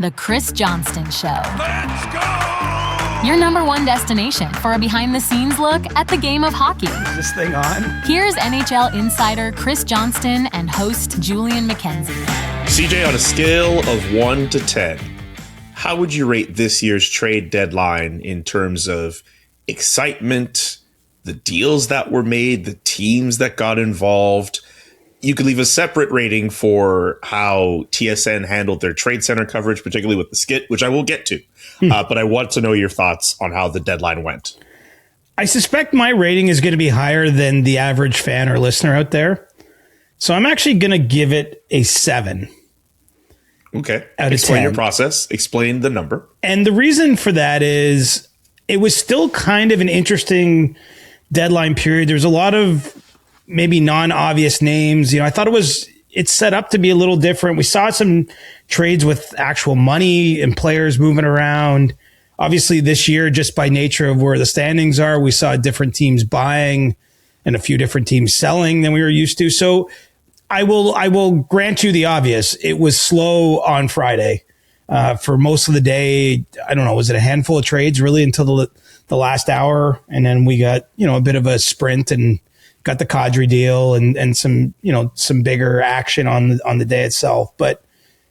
The Chris Johnston Show. Let's go! Your number one destination for a behind-the-scenes look at the game of hockey. Is this thing on? Here's NHL insider Chris Johnston and host Julian McKenzie. CJ, on a scale of 1 to 10, how would you rate this year's trade deadline in terms of excitement, the deals that were made, the teams that got involved? You could leave a separate rating for how TSN handled their trade center coverage, particularly with the skit, which I will get to. But I want to know your thoughts on how the deadline went. I suspect my rating is going to be higher than the average fan or listener out there. So I'm actually going to give it a 7. Okay. Out of Explain 10. your process. Explain the number. And the reason for that is it was still kind of an interesting deadline period. There's a lot of maybe non-obvious names. You know, I thought it's set up to be a little different. We saw some trades with actual money and players moving around. Obviously this year, just by nature of where the standings are, we saw different teams buying and a few different teams selling than we were used to. So I will grant you the obvious. It was slow on Friday. For most of the day, I don't know, was it a handful of trades really until the last hour? And then we got, a bit of a sprint and got the Kadri deal and some, some bigger action on the day itself. But,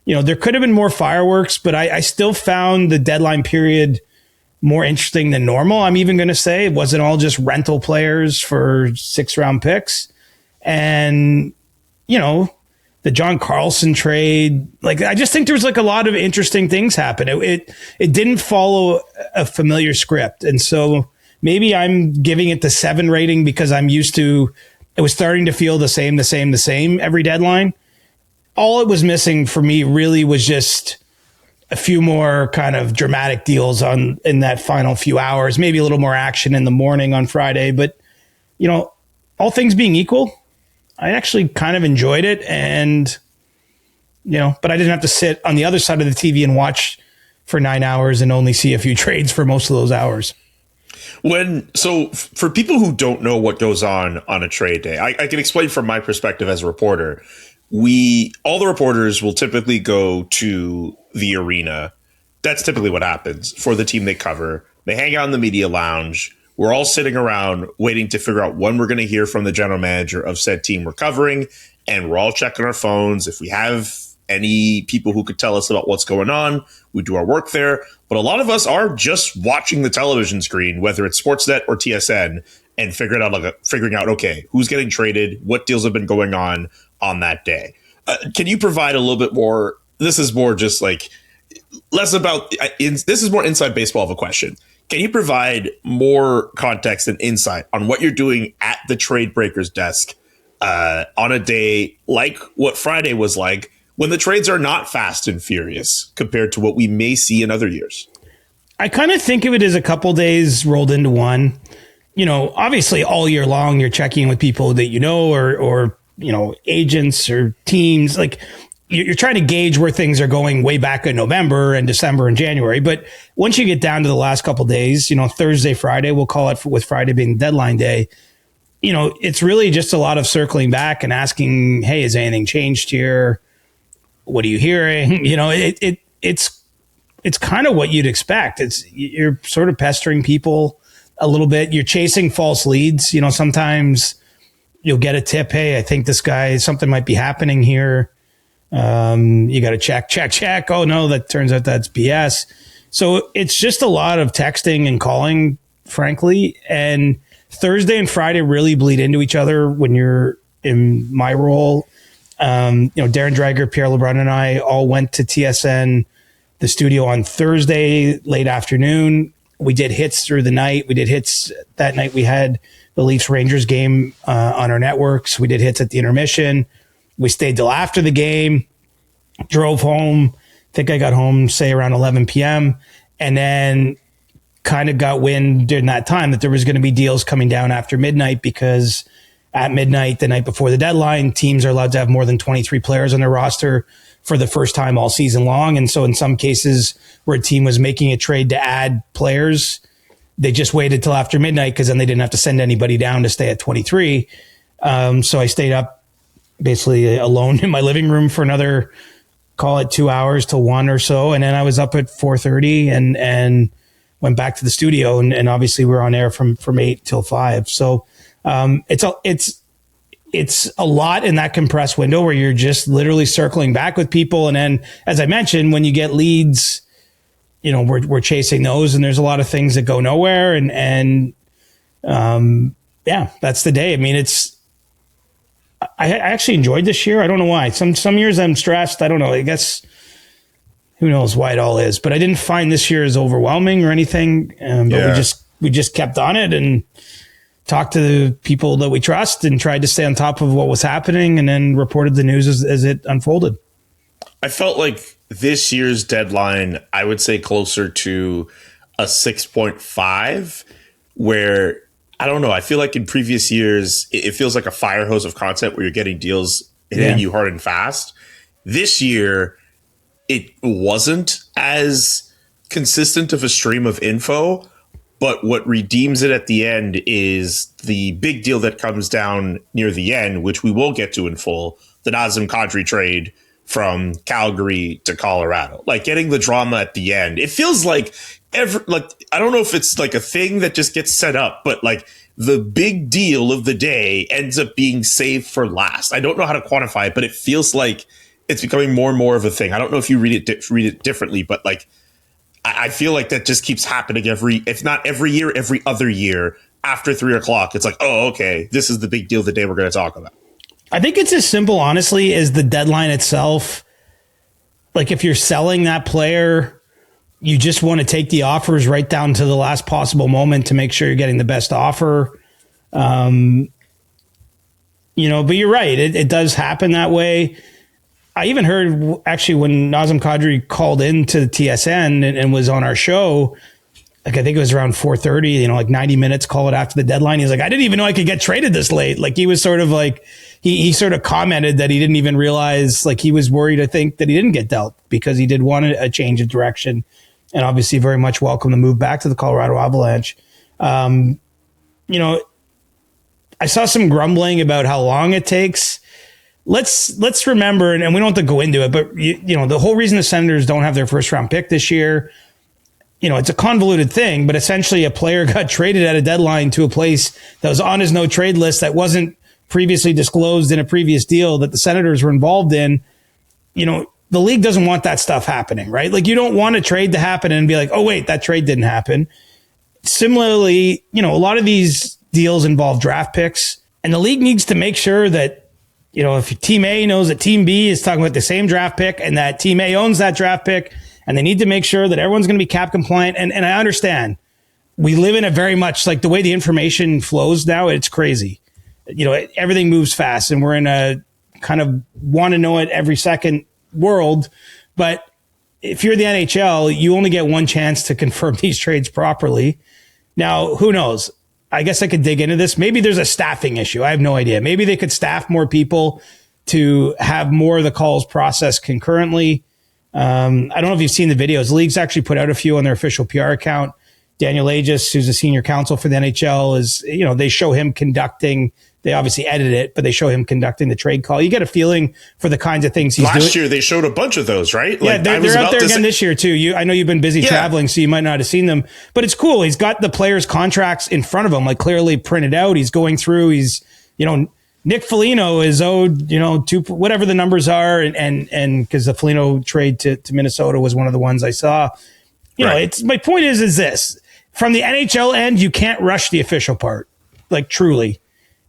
there could have been more fireworks, but I still found the deadline period more interesting than normal. I'm even going to say it wasn't all just rental players for 6-round picks. And, the John Carlson trade, I just think there's a lot of interesting things happen. It didn't follow a familiar script. And so maybe I'm giving it the 7 rating because I'm used to, it was starting to feel the same every deadline. All it was missing for me really was just a few more kind of dramatic deals in that final few hours, maybe a little more action in the morning on Friday. But, all things being equal, I actually kind of enjoyed it. And, but I didn't have to sit on the other side of the TV and watch for 9 hours and only see a few trades for most of those hours. So for people who don't know what goes on a trade day, I can explain from my perspective as a reporter. All the reporters will typically go to the arena. That's typically what happens for the team they cover. They hang out in the media lounge. We're all sitting around waiting to figure out when we're going to hear from the general manager of said team we're covering. And we're all checking our phones. If we have any people who could tell us about what's going on, we do our work there. But a lot of us are just watching the television screen, whether it's Sportsnet or TSN, and figuring out, okay, who's getting traded, what deals have been going on that day. Can you provide a little bit more? This is more just less about, this is more inside baseball of a question. Can you provide more context and insight on what you're doing at the trade breaker's desk on a day like what Friday was like, when the trades are not fast and furious compared to what we may see in other years? I kind of think of it as a couple days rolled into one. Obviously all year long, you're checking in with people that or agents or teams. You're trying to gauge where things are going way back in November and December and January. But once you get down to the last couple of days, Thursday, Friday, we'll call it, with Friday being deadline day, it's really just a lot of circling back and asking, hey, has anything changed here? What are you hearing? It's kind of what you'd expect. You're sort of pestering people a little bit. You're chasing false leads. Sometimes you'll get a tip. Hey, I think this guy, something might be happening here. You got to check. Oh no, that turns out that's BS. So it's just a lot of texting and calling, frankly. And Thursday and Friday really bleed into each other when you're in my role. Darren Dreger, Pierre LeBrun, and I all went to TSN, the studio, on Thursday, late afternoon. We did hits through the night. We did hits that night. We had the Leafs Rangers game on our networks. We did hits at the intermission. We stayed till after the game, drove home. I think I got home, say, around 11 p.m. And then kind of got wind during that time that there was going to be deals coming down after midnight, because at midnight, the night before the deadline, teams are allowed to have more than 23 players on their roster for the first time all season long. And so in some cases where a team was making a trade to add players, they just waited till after midnight, because then they didn't have to send anybody down to stay at 23. So I stayed up basically alone in my living room for another call it 2 hours till 1 or so. And then I was up at 4:30 and went back to the studio. And obviously we're on air from 8 till 5. So it's a lot in that compressed window where you're just literally circling back with people. And then, as I mentioned, when you get leads, we're chasing those, and there's a lot of things that go nowhere. And that's the day. I mean, I actually enjoyed this year. I don't know why. Some years I'm stressed. I don't know. I guess who knows why it all is, but I didn't find this year as overwhelming or anything. But we just kept on it and talked to the people that we trust and tried to stay on top of what was happening, and then reported the news as it unfolded. I felt like this year's deadline, I would say closer to a 6.5, where I don't know. I feel like in previous years, it feels like a fire hose of content where you're getting deals hitting you hard and fast. This year, it wasn't as consistent of a stream of info. But what redeems it at the end is the big deal that comes down near the end, which we will get to in full, the Nazem Kadri trade from Calgary to Colorado. Like, getting the drama at the end. It feels like I don't know if it's like a thing that just gets set up, but like the big deal of the day ends up being saved for last. I don't know how to quantify it, but it feels like it's becoming more and more of a thing. I don't know if you read it differently, but like, I feel like that just keeps happening if not every year, every other year after 3:00. It's like, oh, okay, this is the big deal of the day we're going to talk about. I think it's as simple, honestly, as the deadline itself. Like, if you're selling that player, you just want to take the offers right down to the last possible moment to make sure you're getting the best offer. But you're right. It does happen that way. I even heard, actually, when Nazem Kadri called into the TSN and was on our show, like, I think it was around 4:30, like 90 minutes, call it after the deadline. He's like, I didn't even know I could get traded this late. Like, he was sort of like, he sort of commented that he didn't even realize, like, he was worried, I think, that he didn't get dealt because he did want a change of direction, and obviously very much welcome to move back to the Colorado Avalanche. I saw some grumbling about how long it takes. Let's remember, and we don't have to go into it, but the whole reason the Senators don't have their first round pick this year, it's a convoluted thing, but essentially a player got traded at a deadline to a place that was on his no trade list that wasn't previously disclosed in a previous deal that the Senators were involved in. The league doesn't want that stuff happening, right? Like, you don't want a trade to happen and be like, oh wait, that trade didn't happen. Similarly, a lot of these deals involve draft picks, and the league needs to make sure that, if Team A knows that Team B is talking about the same draft pick and that Team A owns that draft pick, and they need to make sure that everyone's going to be cap compliant. And I understand we live in a very much like the way the information flows now, it's crazy. Everything moves fast, and we're in a kind of want to know it every second world. But if you're the NHL, you only get one chance to confirm these trades properly. Now, who knows? I guess I could dig into this. Maybe there's a staffing issue. I have no idea. Maybe they could staff more people to have more of the calls processed concurrently. I don't know if you've seen the videos. The league's actually put out a few on their official PR account. Daniel Aegis, who's a senior counsel for the NHL, is, they show him conducting. They obviously edit it, but they show him conducting the trade call. You get a feeling for the kinds of things he's doing. Last year, they showed a bunch of those, right? Yeah, they're out there again this year, too. I know you've been busy traveling, so you might not have seen them. But it's cool. He's got the players' contracts in front of him, like, clearly printed out. He's going through. He's, Nick Foligno is owed, two, whatever the numbers are. And because the Foligno trade to Minnesota was one of the ones I saw. It's my point is this. From the NHL end, you can't rush the official part, like, truly.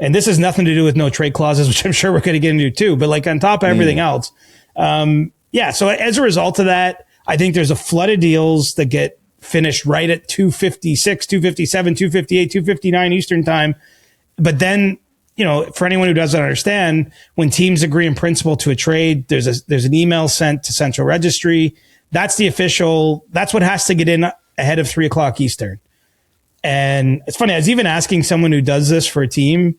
And this has nothing to do with no trade clauses, which I'm sure we're going to get into too. But like, on top of everything else, so as a result of that, I think there's a flood of deals that get finished right at 2:56, 2:57, 2:58, 2:59 Eastern time. But then, for anyone who doesn't understand, when teams agree in principle to a trade, there's an email sent to Central Registry. That's the official. That's what has to get in ahead of 3:00 Eastern. And it's funny. I was even asking someone who does this for a team.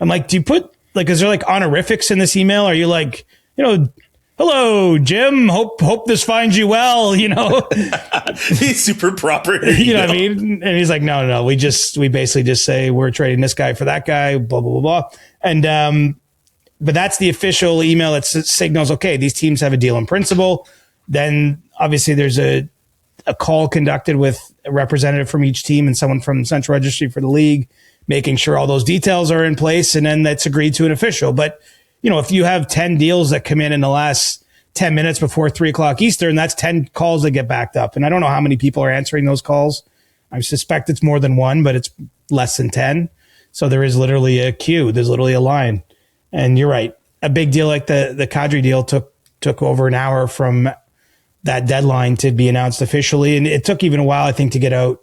I'm like, do you put, like, is there like honorifics in this email? Are you like, hello, Jim, hope this finds you well, He's super proper. You know what I mean? And he's like, no. We basically just say we're trading this guy for that guy, blah, blah, blah, blah. And but that's the official email that signals, okay, these teams have a deal in principle. Then obviously there's a call conducted with a representative from each team and someone from the Central Registry for the league, making sure all those details are in place, and then that's agreed to an official. But, if you have 10 deals that come in the last 10 minutes before 3 o'clock Eastern, that's 10 calls that get backed up. And I don't know how many people are answering those calls. I suspect it's more than one, but it's less than 10. So there is literally a queue. There's literally a line. And you're right. A big deal like the Kadri deal took over an hour from that deadline to be announced officially. And it took even a while, I think, to get out.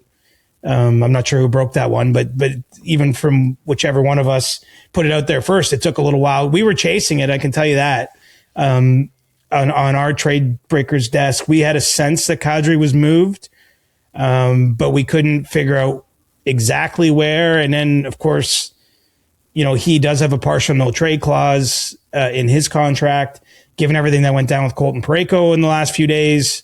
I'm not sure who broke that one, but even from whichever one of us put it out there first, it took a little while. We were chasing it, I can tell you that. On our trade breakers desk, we had a sense that Kadri was moved, but we couldn't figure out exactly where. And then, of course, he does have a partial no trade clause in his contract. Given everything that went down with Colton Parayko in the last few days,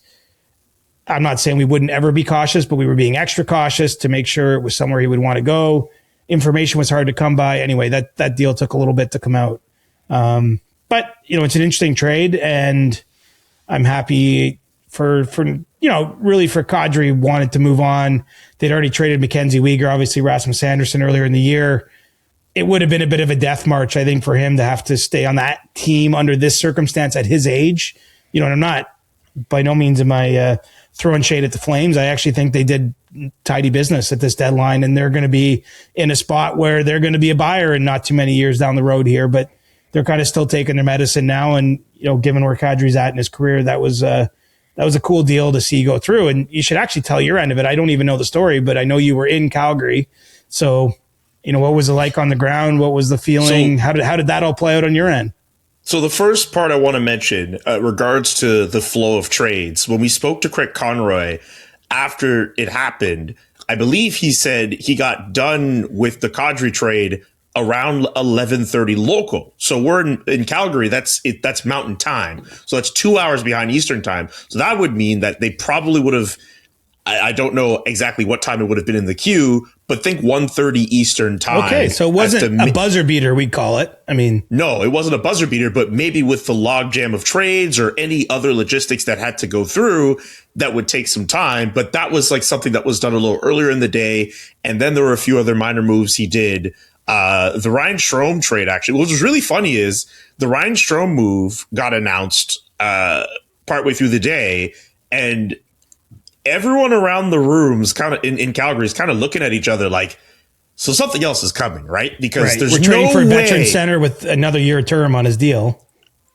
I'm not saying we wouldn't ever be cautious, but we were being extra cautious to make sure it was somewhere he would want to go. Information was hard to come by. Anyway, that deal took a little bit to come out. But, it's an interesting trade, and I'm happy for really for Kadri wanted to move on. They'd already traded McKenzie Weegar, obviously Rasmus Anderson earlier in the year. It would have been a bit of a death march, I think, for him to have to stay on that team under this circumstance at his age. And I'm not, by no means am I throwing shade at the Flames. I actually think they did tidy business at this deadline, and they're going to be in a spot where they're going to be a buyer in not too many years down the road here, but they're kind of still taking their medicine now. And, given where Kadri's at in his career, that was a cool deal to see go through. And you should actually tell your end of it. I don't even know the story, but I know you were in Calgary. So, what was it like on the ground? What was the feeling? How did that all play out on your end? So the first part I want to mention, regards to the flow of trades, when we spoke to Craig Conroy after it happened, I believe he said he got done with the Kadri trade around 11:30 local. So we're in Calgary. That's Mountain Time. So that's 2 hours behind Eastern Time. So that would mean that they probably would have. I don't know exactly what time it would have been in the queue, but think 1:30 Eastern Time. Okay, so it wasn't a buzzer beater, we'd call it. No, it wasn't a buzzer beater, but maybe with the logjam of trades or any other logistics that had to go through, that would take some time. But that was like something that was done a little earlier in the day. And then there were a few other minor moves he did. The Ryan Strome trade, actually, what was really funny is the Ryan Strome move got announced partway through the day, and everyone around the rooms kind of in Calgary is kind of looking at each other like, so something else is coming, right? Because there's we're trading for a veteran way, center with another year term on his deal.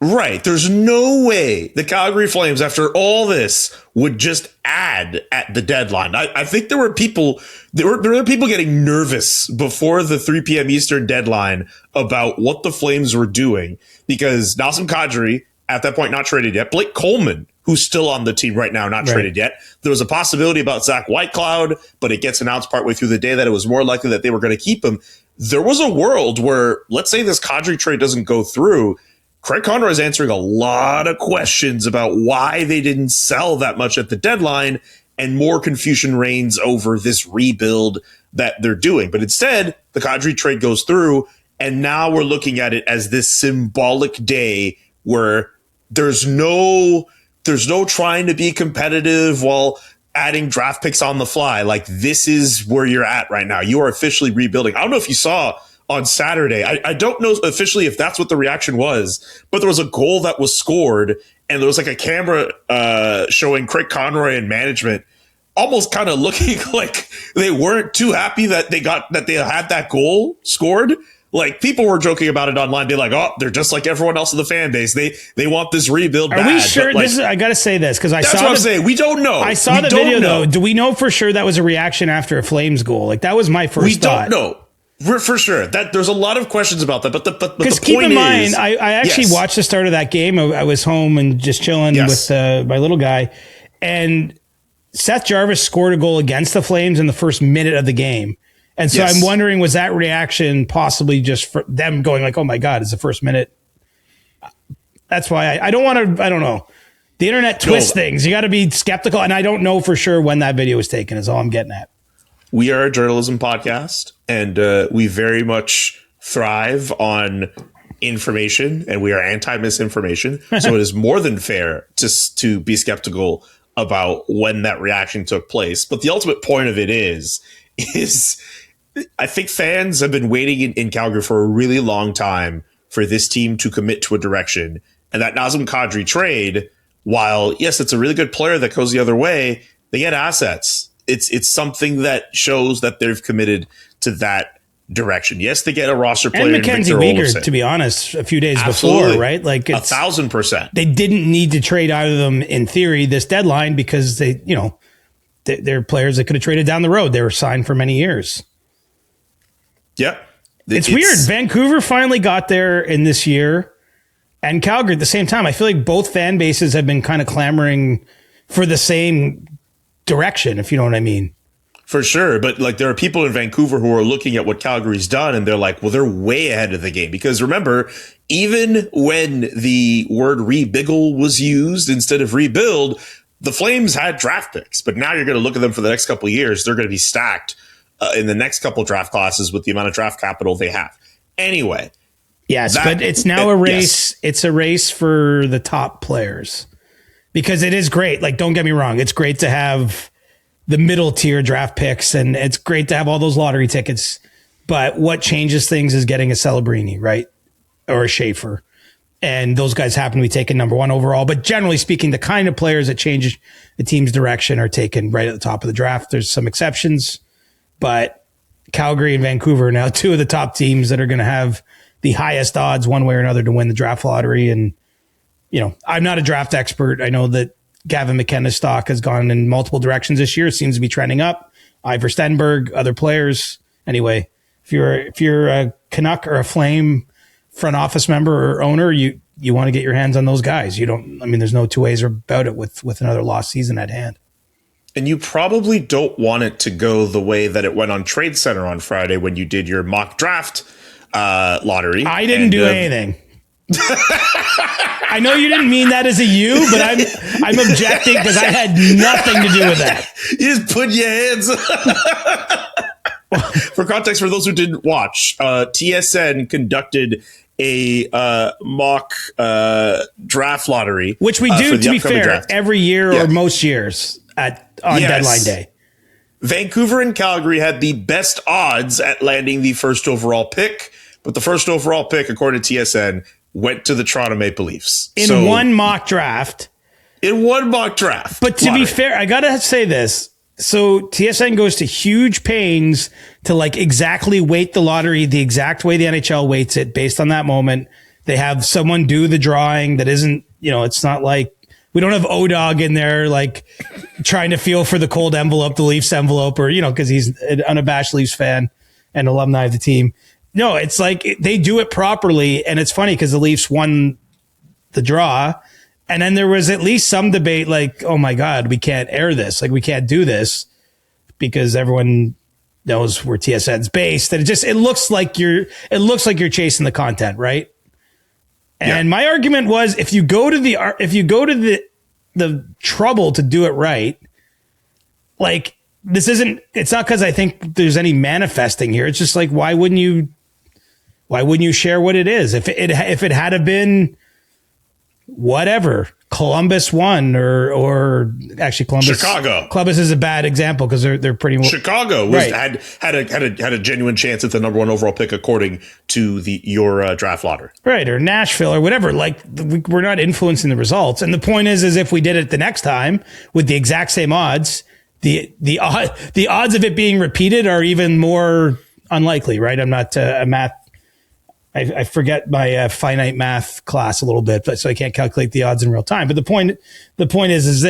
Right. There's no way the Calgary Flames, after all this, would just add at the deadline. I think there were people getting nervous before the 3 p.m. Eastern deadline about what the Flames were doing, because Nazem Kadri, at that point, not traded yet. Blake Coleman, who's still on the team right now, not traded yet. There was a possibility about Zach Whitecloud, but it gets announced partway through the day that it was more likely that they were going to keep him. There was a world where, let's say this Kadri trade doesn't go through, Craig Conroy is answering a lot of questions about why they didn't sell that much at the deadline, and more confusion reigns over this rebuild that they're doing. But instead, the Kadri trade goes through, and now we're looking at it as this symbolic day where there's no trying to be competitive while adding draft picks on the fly. Like, this is where you're at right now. You are officially rebuilding. I don't know if you saw on Saturday, I don't know officially if that's what the reaction was, but there was a goal that was scored, and there was like a camera showing Craig Conroy and management almost kind of looking like they weren't too happy that they had that goal scored. Like, people were joking about it online. They're like, oh, they're just like everyone else in the fan base. They want this rebuild bad. Are we sure? Like, I got to say this because that's what I'm saying. We don't know. I saw the video, though. Do we know for sure that was a reaction after a Flames goal? Like, that was my first thought. We don't know. For sure. There's a lot of questions about that. But the point is... keep in mind, I actually watched the start of that game. I was home and just chilling with my little guy. And Seth Jarvis scored a goal against the Flames in the first minute of the game. And so I'm wondering, was that reaction possibly just for them going like, oh my God, it's the first minute? That's why I don't want to, I don't know. The internet twists things. You got to be skeptical. And I don't know for sure when that video was taken is all I'm getting at. We are a journalism podcast, and we very much thrive on information and we are anti-misinformation. So it is more than fair to be skeptical about when that reaction took place. But the ultimate point of it is I think fans have been waiting in Calgary for a really long time for this team to commit to a direction. And that Nazem Kadri trade, while, yes, it's a really good player that goes the other way, they get assets. It's something that shows that they've committed to that direction. Yes, they get a roster player. And McKenzie Weegar, to be honest, a few days before, right? Like it's 1,000%. They didn't need to trade either of them in theory this deadline because they're players that could have traded down the road. They were signed for many years. Yeah. It's weird. Vancouver finally got there in this year and Calgary at the same time. I feel like both fan bases have been kind of clamoring for the same direction, if you know what I mean. For sure. But like there are people in Vancouver who are looking at what Calgary's done and they're like, well, they're way ahead of the game. Because remember, even when the word rebiggle was used instead of rebuild, the Flames had draft picks. But now you're going to look at them for the next couple of years. They're going to be stacked in the next couple draft classes with the amount of draft capital they have. Anyway. Yes, but it's now a race. Yes. It's a race for the top players because it is great. Like, don't get me wrong. It's great to have the middle tier draft picks and it's great to have all those lottery tickets. But what changes things is getting a Celebrini, right? Or a Schaefer. And those guys happen to be taken number one overall. But generally speaking, the kind of players that change the team's direction are taken right at the top of the draft. There's some exceptions. But Calgary and Vancouver are now two of the top teams that are going to have the highest odds one way or another to win the draft lottery. And, I'm not a draft expert. I know that Gavin McKenna's stock has gone in multiple directions this year. It seems to be trending up. Ivor Stenberg, other players. Anyway, if you're a Canuck or a Flame front office member or owner, you want to get your hands on those guys. There's no two ways about it with another lost season at hand. And you probably don't want it to go the way that it went on Trade Center on Friday when you did your mock draft lottery. I didn't do anything. I know you didn't mean that as a you, but I'm objecting because I had nothing to do with that. You just put your hands. For context, for those who didn't watch, TSN conducted a mock draft lottery, which we do, to be fair, draft. Every year or most years on deadline day. Vancouver and Calgary had the best odds at landing the first overall pick, but the first overall pick, according to TSN, went to the Toronto Maple Leafs. In one mock draft. But to be fair, I got to say this. So TSN goes to huge pains to exactly weight the lottery the exact way the NHL weights it based on that moment. They have someone do the drawing that isn't, it's not like we don't have O-Dog in there, trying to feel for the cold envelope, the Leafs envelope, or, because he's an unabashed Leafs fan and alumni of the team. No, it's they do it properly. And it's funny because the Leafs won the draw. And then there was at least some debate oh my God, we can't air this. We can't do this because everyone knows where TSN's based. And it looks like you're chasing the content, right? And my argument was if you go to the trouble to do it right, it's not because I think there's any manifesting here. It's just why wouldn't you share what it is? If it had have been whatever, Columbus won or actually Chicago. Columbus is a bad example because they're pretty Chicago had a genuine chance at the number one overall pick according to your draft lottery. Right, or Nashville or whatever. We're not influencing the results. And the point is if we did it the next time with the exact same odds, the odds of it being repeated are even more unlikely, right? I'm not a math. I forget my finite math class a little bit, so I can't calculate the odds in real time. But the point is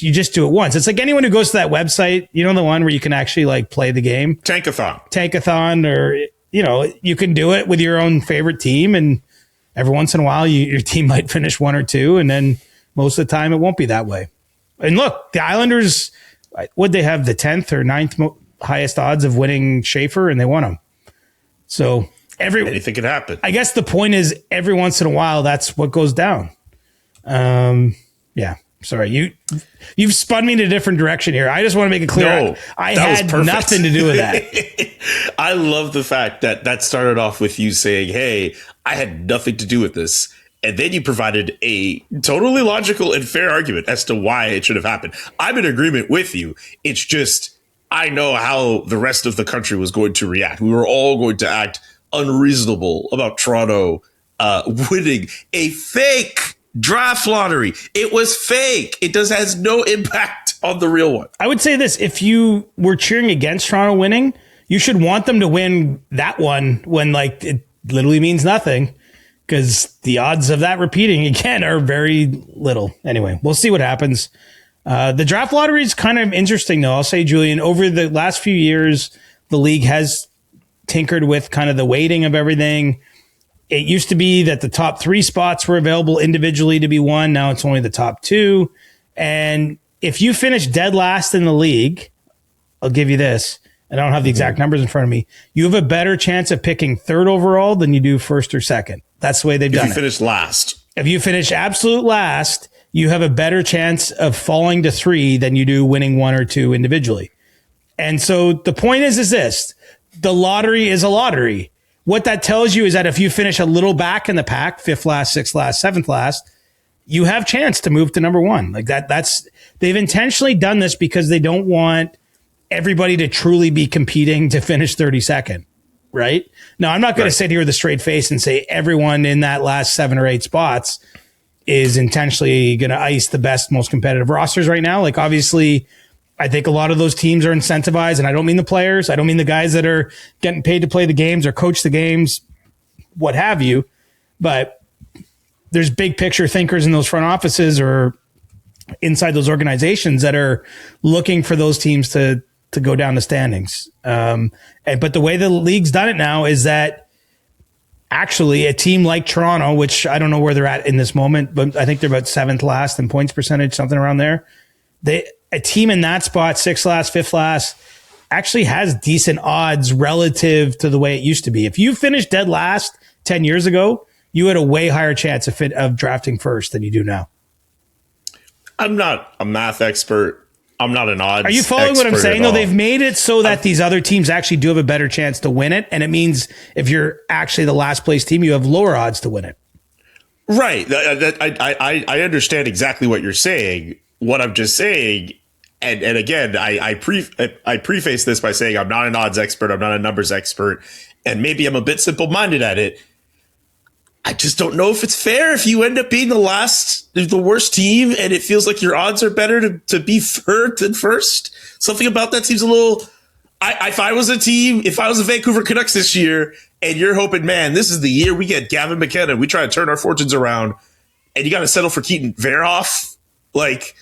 you just do it once. It's like anyone who goes to that website, the one where you can actually play the game. Tankathon, or, you can do it with your own favorite team. And every once in a while, your team might finish one or two. And then most of the time it won't be that way. And look, the Islanders, would they have the 10th or 9th highest odds of winning Schaefer, and they won them. So anything could happen. I guess the point is every once in a while, that's what goes down. Yeah. Sorry. You've spun me in a different direction here. I just want to make it clear. No, I had nothing to do with that. I love the fact that started off with you saying, hey, I had nothing to do with this. And then you provided a totally logical and fair argument as to why it should have happened. I'm in agreement with you. It's just, I know how the rest of the country was going to react. We were all going to act unreasonable about Toronto winning a fake draft lottery. It was fake. It has no impact on the real one. I would say this: if you were cheering against Toronto winning, you should want them to win that one when like it literally means nothing, because the odds of that repeating again are very little. Anyway, we'll see what happens. The draft lottery is kind of interesting, though. I'll say, Julian, over the last few years, the league has tinkered with kind of the weighting of everything. It used to be that the top 3 spots were available individually to be won. Now it's only the top 2. And if you finish dead last in the league, I'll give you this. I don't have the exact numbers in front of me. You have a better chance of picking 3rd overall than you do 1st or 2nd. That's the way they've done it. If you finish last. If you finish absolute last, you have a better chance of falling to 3 than you do winning 1 or 2 individually. And so the point is this: the lottery is a lottery. What that tells you is that if you finish a little back in the pack, 5th last, 6th last, 7th last, you have chance to move to number 1. Like they've intentionally done this because they don't want everybody to truly be competing to finish 32nd. Right? Now, I'm not going to sit here with a straight face and say everyone in that last 7 or 8 spots is intentionally going to ice the best, most competitive rosters right now. Like, obviously, I think a lot of those teams are incentivized, and I don't mean the players. I don't mean the guys that are getting paid to play the games or coach the games, what have you. But there's big picture thinkers in those front offices or inside those organizations that are looking for those teams to go down the standings. But the way the league's done it now is that actually a team like Toronto, which I don't know where they're at in this moment, but I think they're about 7th last in points percentage, something around there. A team in that spot, 6th last, 5th last, actually has decent odds relative to the way it used to be. If you finished dead last 10 years ago, you had a way higher chance of drafting first than you do now. I'm not a math expert. I'm not an odds. Are you following what I'm saying, though? They've made it so that these other teams actually do have a better chance to win it. And it means if you're actually the last place team, you have lower odds to win it. Right. I understand exactly what you're saying. What I'm just saying, and again, I preface this by saying I'm not an odds expert. I'm not a numbers expert. And maybe I'm a bit simple-minded at it. I just don't know if it's fair if you end up being the worst team, and it feels like your odds are better to be 3rd than 1st. Something about that seems a little. If I was a team, if I was the Vancouver Canucks this year, and you're hoping, man, this is the year we get Gavin McKenna, we try to turn our fortunes around, and you got to settle for Keaton Verhoff, like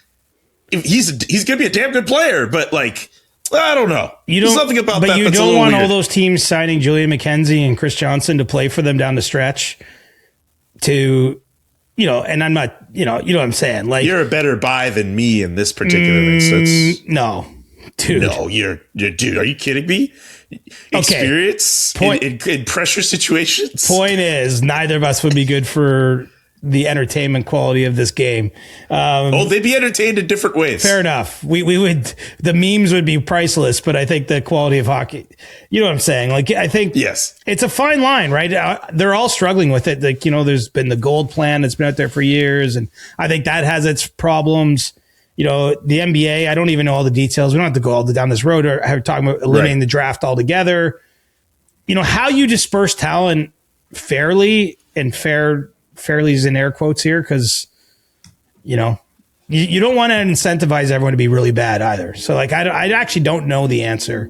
he's going to be a damn good player, but like. I don't know. There's something about that. But you don't want all those teams signing Julian McKenzie and Chris Johnston to play for them down the stretch. And I'm not, you know what I'm saying? Like, you're a better buy than me in this particular instance. No, dude. No, you're dude. Are you kidding me? Experience in pressure situations. Point is, neither of us would be good for the entertainment quality of this game. They'd be entertained in different ways. Fair enough. We would, the memes would be priceless, but I think the quality of hockey, you know what I'm saying? Like, I think yes, it's a fine line, right? They're all struggling with it. Like, there's been the gold plan that's been out there for years, and I think that has its problems. The NBA, I don't even know all the details. We don't have to go all down this road or talking about eliminating the draft altogether. How you disperse talent fairly and fairly is in air quotes here, because you don't want to incentivize everyone to be really bad either. So like I actually don't know the answer.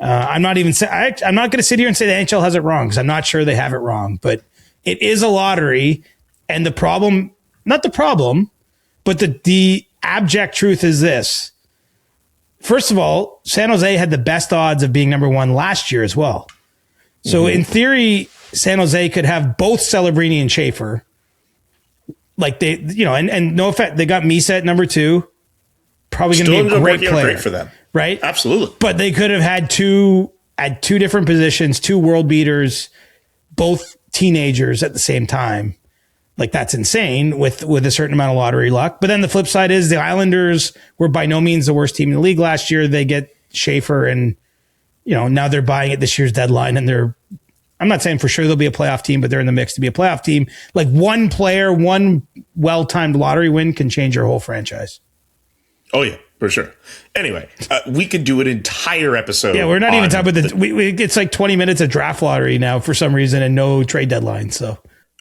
I'm not going to sit here and say the NHL has it wrong, because I'm not sure they have it wrong, but it is a lottery. And the abject truth is this. First of all, San Jose had the best odds of being number 1 last year as well. So in theory, San Jose could have both Celebrini and Schaefer. Like they, and no offense, they got Misa at number 2. Probably going to be a great player. Great for them. Right? Absolutely. But they could have had 2 at 2 different positions, 2 world beaters, both teenagers at the same time. Like, that's insane with a certain amount of lottery luck. But then the flip side is the Islanders were by no means the worst team in the league last year. They get Schaefer, and now they're buying at this year's deadline, and they're I'm not saying for sure they'll be a playoff team, but they're in the mix to be a playoff team. Like one player, one well-timed lottery win can change your whole franchise. Oh, yeah, for sure. Anyway, we could do an entire episode. Yeah, we're not even talking about it's like 20 minutes of draft lottery now for some reason and no trade deadline. So,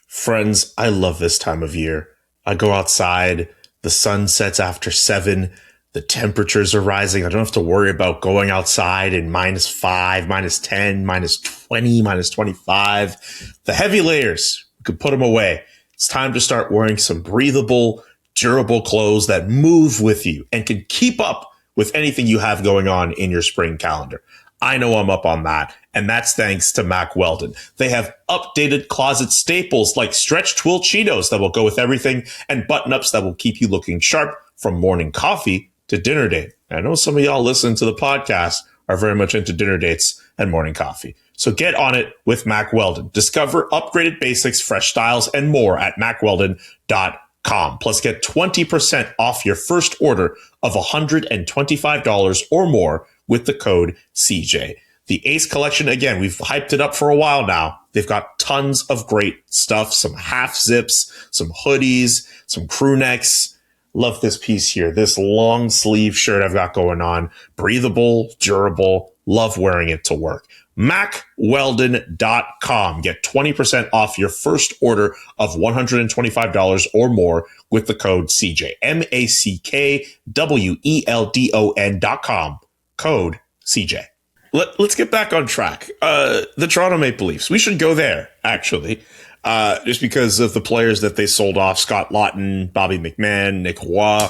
friends, I love this time of year. I go outside. The sun sets after 7. The temperatures are rising. I don't have to worry about going outside in -5, -10, -20, -25. The heavy layers, we could put them away. It's time to start wearing some breathable, durable clothes that move with you and can keep up with anything you have going on in your spring calendar. I know I'm up on that, and that's thanks to Mack Weldon. They have updated closet staples like stretch twill chinos that will go with everything and button-ups that will keep you looking sharp from morning coffee to dinner date. I know some of y'all listening to the podcast are very much into dinner dates and morning coffee. So get on it with Mack Weldon. Discover upgraded basics, fresh styles, and more at MackWeldon.com. Plus, get 20% off your first order of $125 or more with the code CJ. The Ace Collection, again, we've hyped it up for a while now. They've got tons of great stuff, some half zips, some hoodies, some crew necks. Love this piece here, this long sleeve shirt I've got going on. Breathable, durable, love wearing it to work. MackWeldon.com. Get 20% off your first order of $125 or more with the code CJ. MackWeldon.com. Code CJ. Let's get back on track. The Toronto Maple Leafs. We should go there, actually. Just because of the players that they sold off, Scott Laughton, Bobby McMahon, Nick Roy,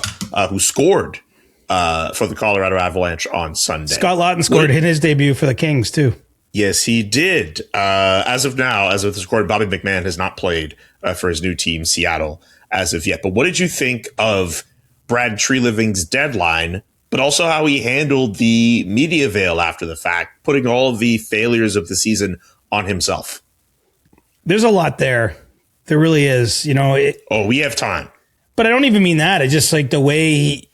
who scored for the Colorado Avalanche on Sunday. Scott Laughton scored in his debut for the Kings, too. Yes, he did. As of now, as of this recording, Bobby McMahon has not played for his new team, Seattle, as of yet. But what did you think of Brad Treliving's deadline, but also how he handled the media veil after the fact, putting all of the failures of the season on himself? There's a lot there. There really is. You know. We have time. But I don't even mean that. It's just like the way.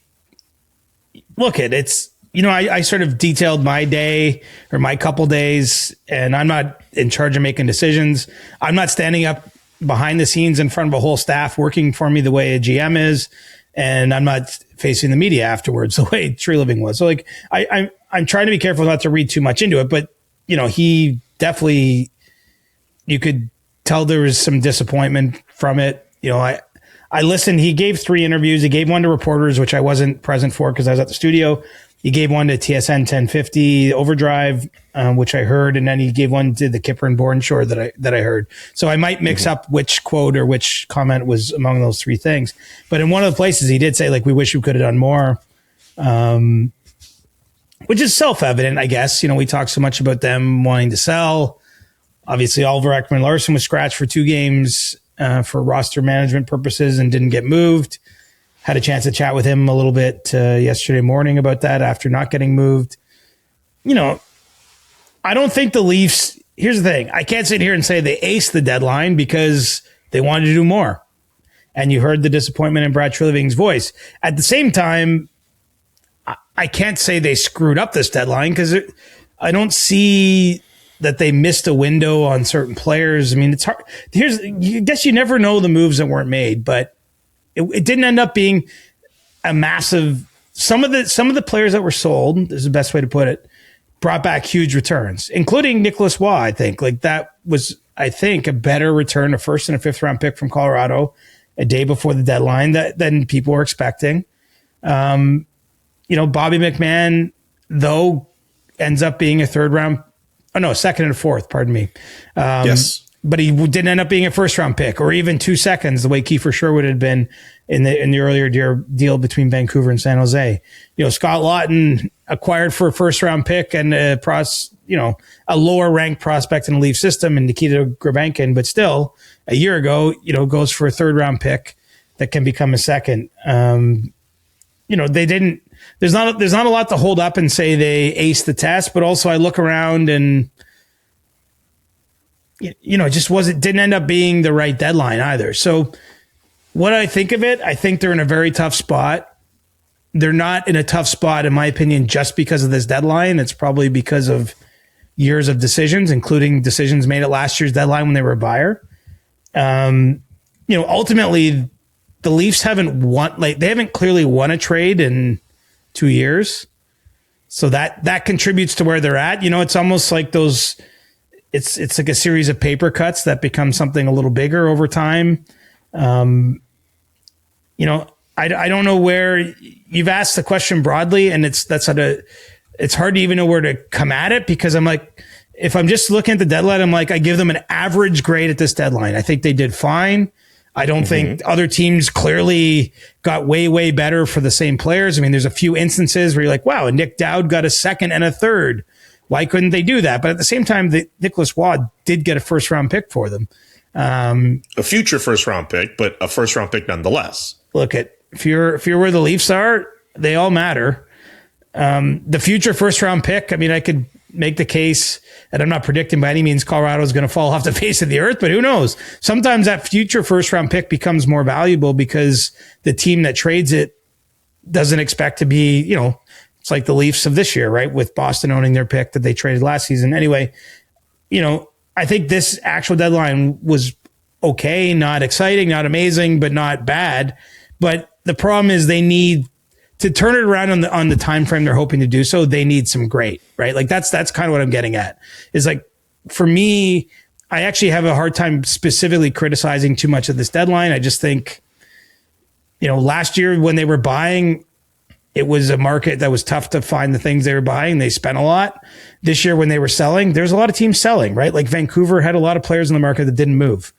Look, it's. You know, I sort of detailed my day or my couple days, and I'm not in charge of making decisions. I'm not standing up behind the scenes in front of a whole staff working for me the way a GM is, and I'm not facing the media afterwards the way Treliving was. So, like, I'm trying to be careful not to read too much into it. But you know, he definitely. You could tell there was some disappointment from it. You know, I listened. He gave 3 interviews. He gave one to reporters, which I wasn't present for because I was at the studio. He gave one to TSN 1050 Overdrive, which I heard, and then he gave one to the Kipper and Bornshore that I heard. So I might mix up which quote or which comment was among those 3 things. But in one of the places, he did say, like, we wish we could have done more, which is self-evident, I guess. You know, we talk so much about them wanting to sell. Obviously, Oliver Ekman-Larsson was scratched for 2 games for roster management purposes and didn't get moved. Had a chance to chat with him a little bit yesterday morning about that after not getting moved. You know, I don't think the Leafs, here's the thing. I can't sit here and say they aced the deadline because they wanted to do more. And you heard the disappointment in Brad Treliving's voice. At the same time, I can't say they screwed up this deadline because I don't see that they missed a window on certain players. I mean, it's hard. I guess you never know the moves that weren't made, but it didn't end up being a massive. Some of the players that were sold, this is the best way to put it, brought back huge returns, including Nicholas Waugh. I think like that was, I think, a better return, a 1st and a 5th round pick from Colorado a day before the deadline than people were expecting. You know, Bobby McMahon, though, ends up being a 3rd round. Oh no, 2nd and 4th. Pardon me. Yes. But he didn't end up being a 1st round pick or even 2 seconds the way Kiefer Sherwood had been in the earlier deal between Vancouver and San Jose. You know, Scott Laughton acquired for a 1st round pick and a lower ranked prospect in the Leaf system and Nikita Gravenkin, but still a year ago, you know, goes for a 3rd round pick that can become a 2nd. You know, they didn't. There's not a lot to hold up and say they aced the test, but also I look around and. You know, it just didn't end up being the right deadline either. So what I think of it, I think they're in a very tough spot. They're not in a tough spot, in my opinion, just because of this deadline. It's probably because of years of decisions, including decisions made at last year's deadline when they were a buyer. Ultimately, the Leafs they haven't clearly won a trade in 2 years. So that contributes to where they're at. It's almost like it's like a series of paper cuts that become something a little bigger over time. I don't know where you've asked the question broadly, and it's hard to even know where to come at it, because I'm like, if I'm just looking at the deadline, I'm like, I give them an average grade at this deadline. I think they did fine. I don't think other teams clearly got way, way better for the same players. I mean, there's a few instances where you're like, wow, Nick Dowd got a second and a third. Why couldn't they do that? But at the same time, Nicholas Waugh did get a first round pick for them. A future first round pick, but a first round pick nonetheless. Look, if you're where the Leafs are, they all matter. The future first round pick, I mean, I could make the case, and I'm not predicting by any means Colorado is going to fall off the face of the earth, but who knows? Sometimes that future first round pick becomes more valuable because the team that trades it doesn't expect to be, it's like the Leafs of this year, right? With Boston owning their pick that they traded last season. Anyway, I think this actual deadline was okay, not exciting, not amazing, but not bad. But the problem is they need to turn it around on the time frame they're hoping to do so. They need some great, right? Like that's kind of what I'm getting at. Is like, for me, I actually have a hard time specifically criticizing too much of this deadline. I just think, last year when they were buying, it was a market that was tough to find the things they were buying. They spent a lot. This year when they were selling, there's a lot of teams selling, right? Like Vancouver had a lot of players in the market that didn't move.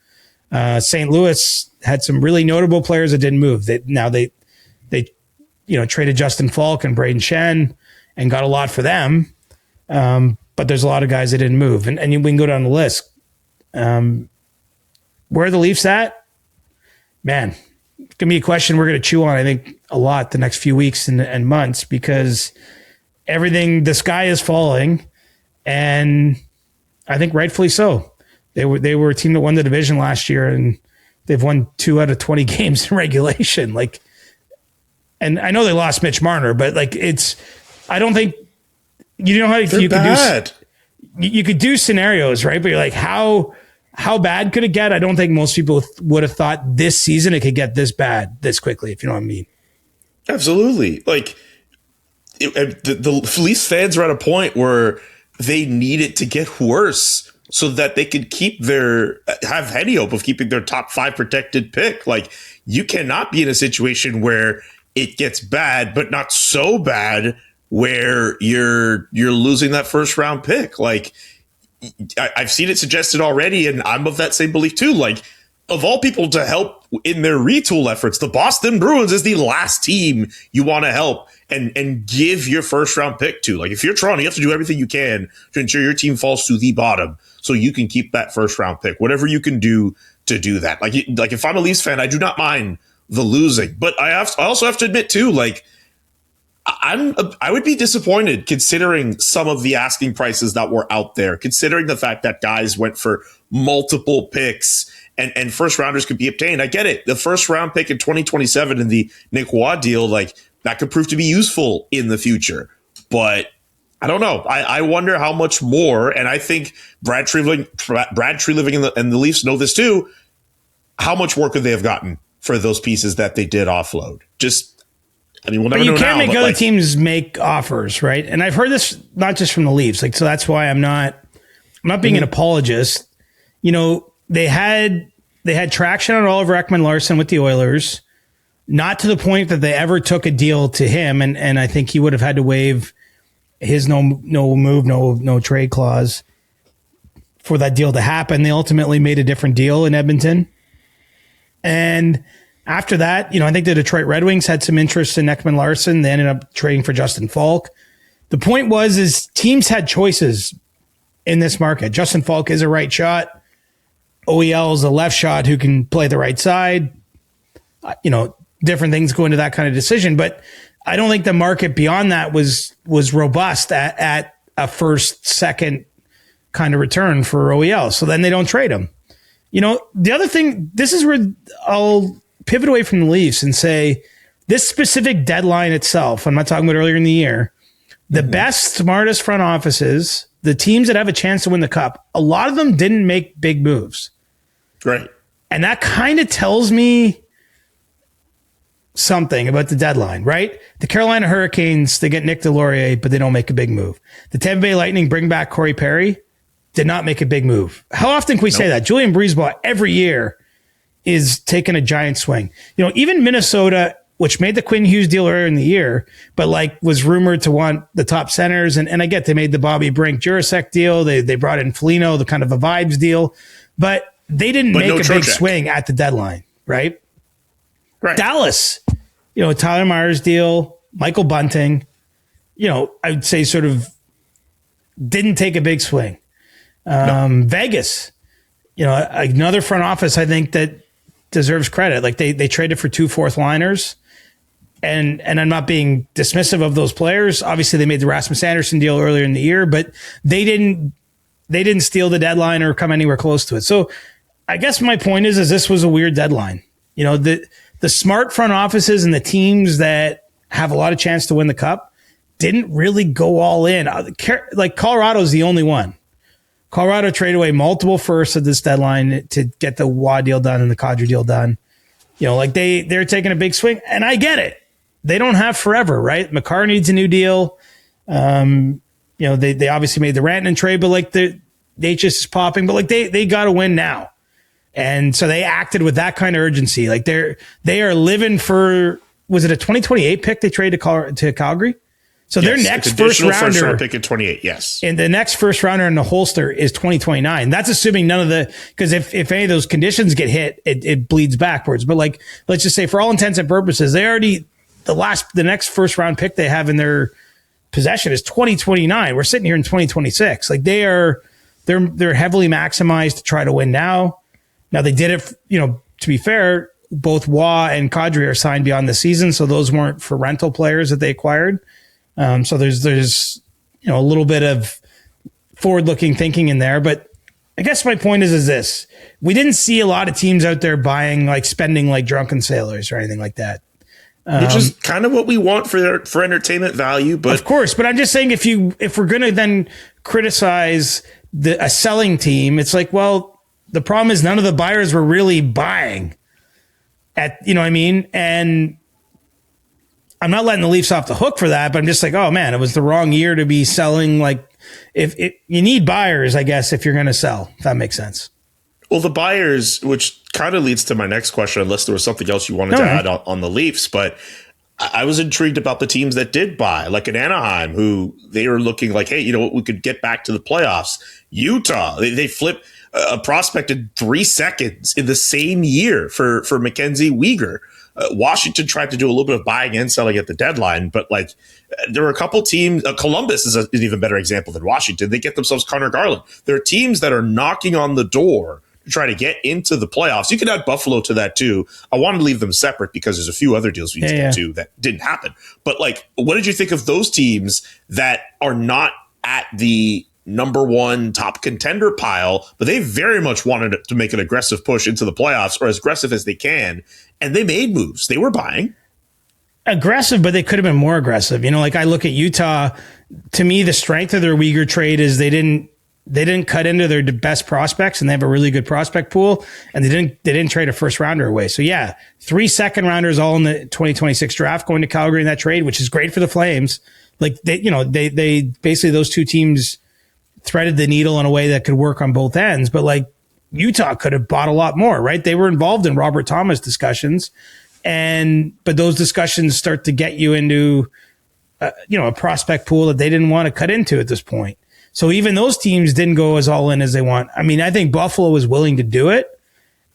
St. Louis had some really notable players that didn't move. They traded Justin Falk and Braden Shen and got a lot for them. But there's a lot of guys that didn't move. And we can go down the list. Where are the Leafs at? Man, it's going to be a question we're going to chew on, I think, a lot the next few weeks and months, because the sky is falling, and I think rightfully so. They were a team that won the division last year, and they've won 2 out of 20 games in regulation. Like, and I know they lost Mitch Marner, but like I don't think you could do scenarios, right? But you're like, how bad could it get? I don't think most people would have thought this season it could get this bad this quickly, if you know what I mean. Absolutely. Like the Leafs fans are at a point where they need it to get worse so that they could have any hope of keeping their top 5 protected pick. Like, you cannot be in a situation where it gets bad, but not so bad where you're losing that first round pick. Like, I've seen it suggested already, and I'm of that same belief too. Like, of all people to help in their retool efforts, the Boston Bruins is the last team you want to help and give your first round pick to. Like, if you're Toronto, you have to do everything you can to ensure your team falls to the bottom so you can keep that first round pick, whatever you can do to do that. Like if I'm a Leafs fan, I do not mind the losing, but I also have to admit too, like, I would be disappointed considering some of the asking prices that were out there, considering the fact that guys went for multiple picks and first rounders could be obtained. I get it. The first round pick in 2027 in the Nick Waugh deal, like, that could prove to be useful in the future. But I don't know. I wonder how much more, and I think Brad Treliving and the Leafs know this too. How much more could they have gotten for those pieces that they did offload? We'll never know. You can't make other teams make offers, right? And I've heard this not just from the Leafs, like, so that's why I'm not being an apologist. They had traction on Oliver Ekman-Larsson with the Oilers, not to the point that they ever took a deal to him, and I think he would have had to waive his no trade clause for that deal to happen. They ultimately made a different deal in Edmonton, and after that, I think the Detroit Red Wings had some interest in Ekman-Larsson. They ended up trading for Justin Falk. The point is teams had choices in this market. Justin Falk is a right shot. OEL is a left shot who can play the right side. Different things go into that kind of decision. But I don't think the market beyond that was robust at a first, second kind of return for OEL. So then they don't trade him. The other thing, this is where I'll pivot away from the Leafs and say this specific deadline itself, I'm not talking about earlier in the year, The best, smartest front offices, the teams that have a chance to win the cup, a lot of them didn't make big moves. Right. And that kind of tells me something about the deadline, right? The Carolina Hurricanes, they get Nick Delorier, but they don't make a big move. The Tampa Bay Lightning bring back Corey Perry, did not make a big move. How often can we say that? Julian Breezeball every year is taking a giant swing. You know, even Minnesota, which made the Quinn Hughes deal earlier in the year, but like was rumored to want the top centers. And I get they made the Bobby Brink Jurasek deal. They brought in Foligno, the kind of a vibes deal, but they didn't make a big swing at the deadline, right? Right. Dallas, you know, Tyler Myers deal, Michael Bunting, you know, I would say sort of didn't take a big swing. Vegas, you know, another front office I think that deserves credit. Like they traded for 2 fourth liners, and I'm not being dismissive of those players. Obviously, they made the Rasmus Anderson deal earlier in the year, but they didn't steal the deadline or come anywhere close to it. So I guess my point is this was a weird deadline. You know, the smart front offices and the teams that have a lot of chance to win the cup didn't really go all in. Like Colorado's the only one. Colorado traded away multiple firsts at this deadline to get the Waugh deal done and the Kadri deal done. You know, like they're taking a big swing, and I get it. They don't have forever, right? Makar needs a new deal. You know, they obviously made the Rantanen trade, but like the just is popping, but like they got to win now. And so they acted with that kind of urgency. Like they are living for, was it a 2028 pick they traded to Calgary? So their next first round pick in 28, yes. And the next first rounder in the holster is 2029. That's assuming none of the, because if any of those conditions get hit, it bleeds backwards. But like, let's just say for all intents and purposes, they already, the next first round pick they have in their possession is 2029. We're sitting here in 2026. Like they're heavily maximized to try to win now. Now they did it, you know, to be fair, both Waugh and Kadri are signed beyond the season. So those weren't for rental players that they acquired. So there's, you know, a little bit of forward-looking thinking in there, but I guess my point is this: we didn't see a lot of teams out there spending like drunken sailors or anything like that. Which is kind of what we want for entertainment value, but of course. But I'm just saying, if we're gonna then criticize a selling team, it's like, well, the problem is none of the buyers were really buying at, you know what I mean, and I'm not letting the Leafs off the hook for that, but I'm just like, oh man, it was the wrong year to be selling. Like, if you need buyers, I guess, if you're going to sell, if that makes sense. Well, the buyers, which kind of leads to my next question, unless there was something else you wanted to add on the Leafs, but I was intrigued about the teams that did buy, like in Anaheim, who they were looking like, hey, you know what, we could get back to the playoffs. Utah, they flipped a prospect in 3 seconds in the same year for McKenzie Weegar. Washington tried to do a little bit of buying and selling at the deadline, but like there were a couple teams. Columbus is an even better example than Washington. They get themselves Connor Garland. There are teams that are knocking on the door to try to get into the playoffs. You can add Buffalo to that too. I wanted to leave them separate because there's a few other deals we need to get to that didn't happen. But like, what did you think of those teams that are not at the number one top contender pile, but they very much wanted to make an aggressive push into the playoffs, or as aggressive as they can, and they made moves. They were buying. Aggressive, but they could have been more aggressive. You know, like I look at Utah, to me, the strength of their Weegar trade is they didn't cut into their best prospects, and they have a really good prospect pool, and they didn't trade a first rounder away. So yeah, 3 second rounders all in the 2026 draft going to Calgary in that trade, which is great for the Flames. Like they basically, those two teams threaded the needle in a way that could work on both ends. But like Utah could have bought a lot more, right? They were involved in Robert Thomas discussions, but those discussions start to get you into, a prospect pool that they didn't want to cut into at this point. So even those teams didn't go as all in as they want. I mean, I think Buffalo was willing to do it.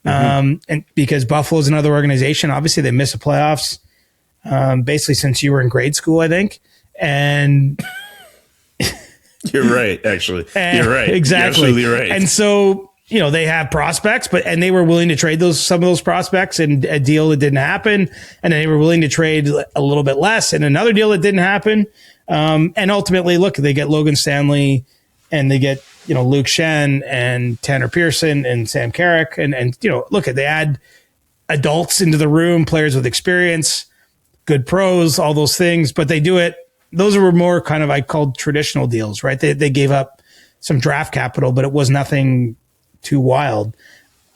And because Buffalo is another organization, obviously they miss the playoffs, basically since you were in grade school, I think. And you're right, actually. You're right. Exactly. You're absolutely right. And so, they have prospects, and they were willing to trade some of those prospects in a deal that didn't happen. And then they were willing to trade a little bit less in another deal that didn't happen. And ultimately, look, they get Logan Stanley and they get, Luke Shen and Tanner Pearson and Sam Carrick. And look, they add adults into the room, players with experience, good pros, all those things, but they do it those were more kind of, I called traditional deals, right? They gave up some draft capital, but it was nothing too wild.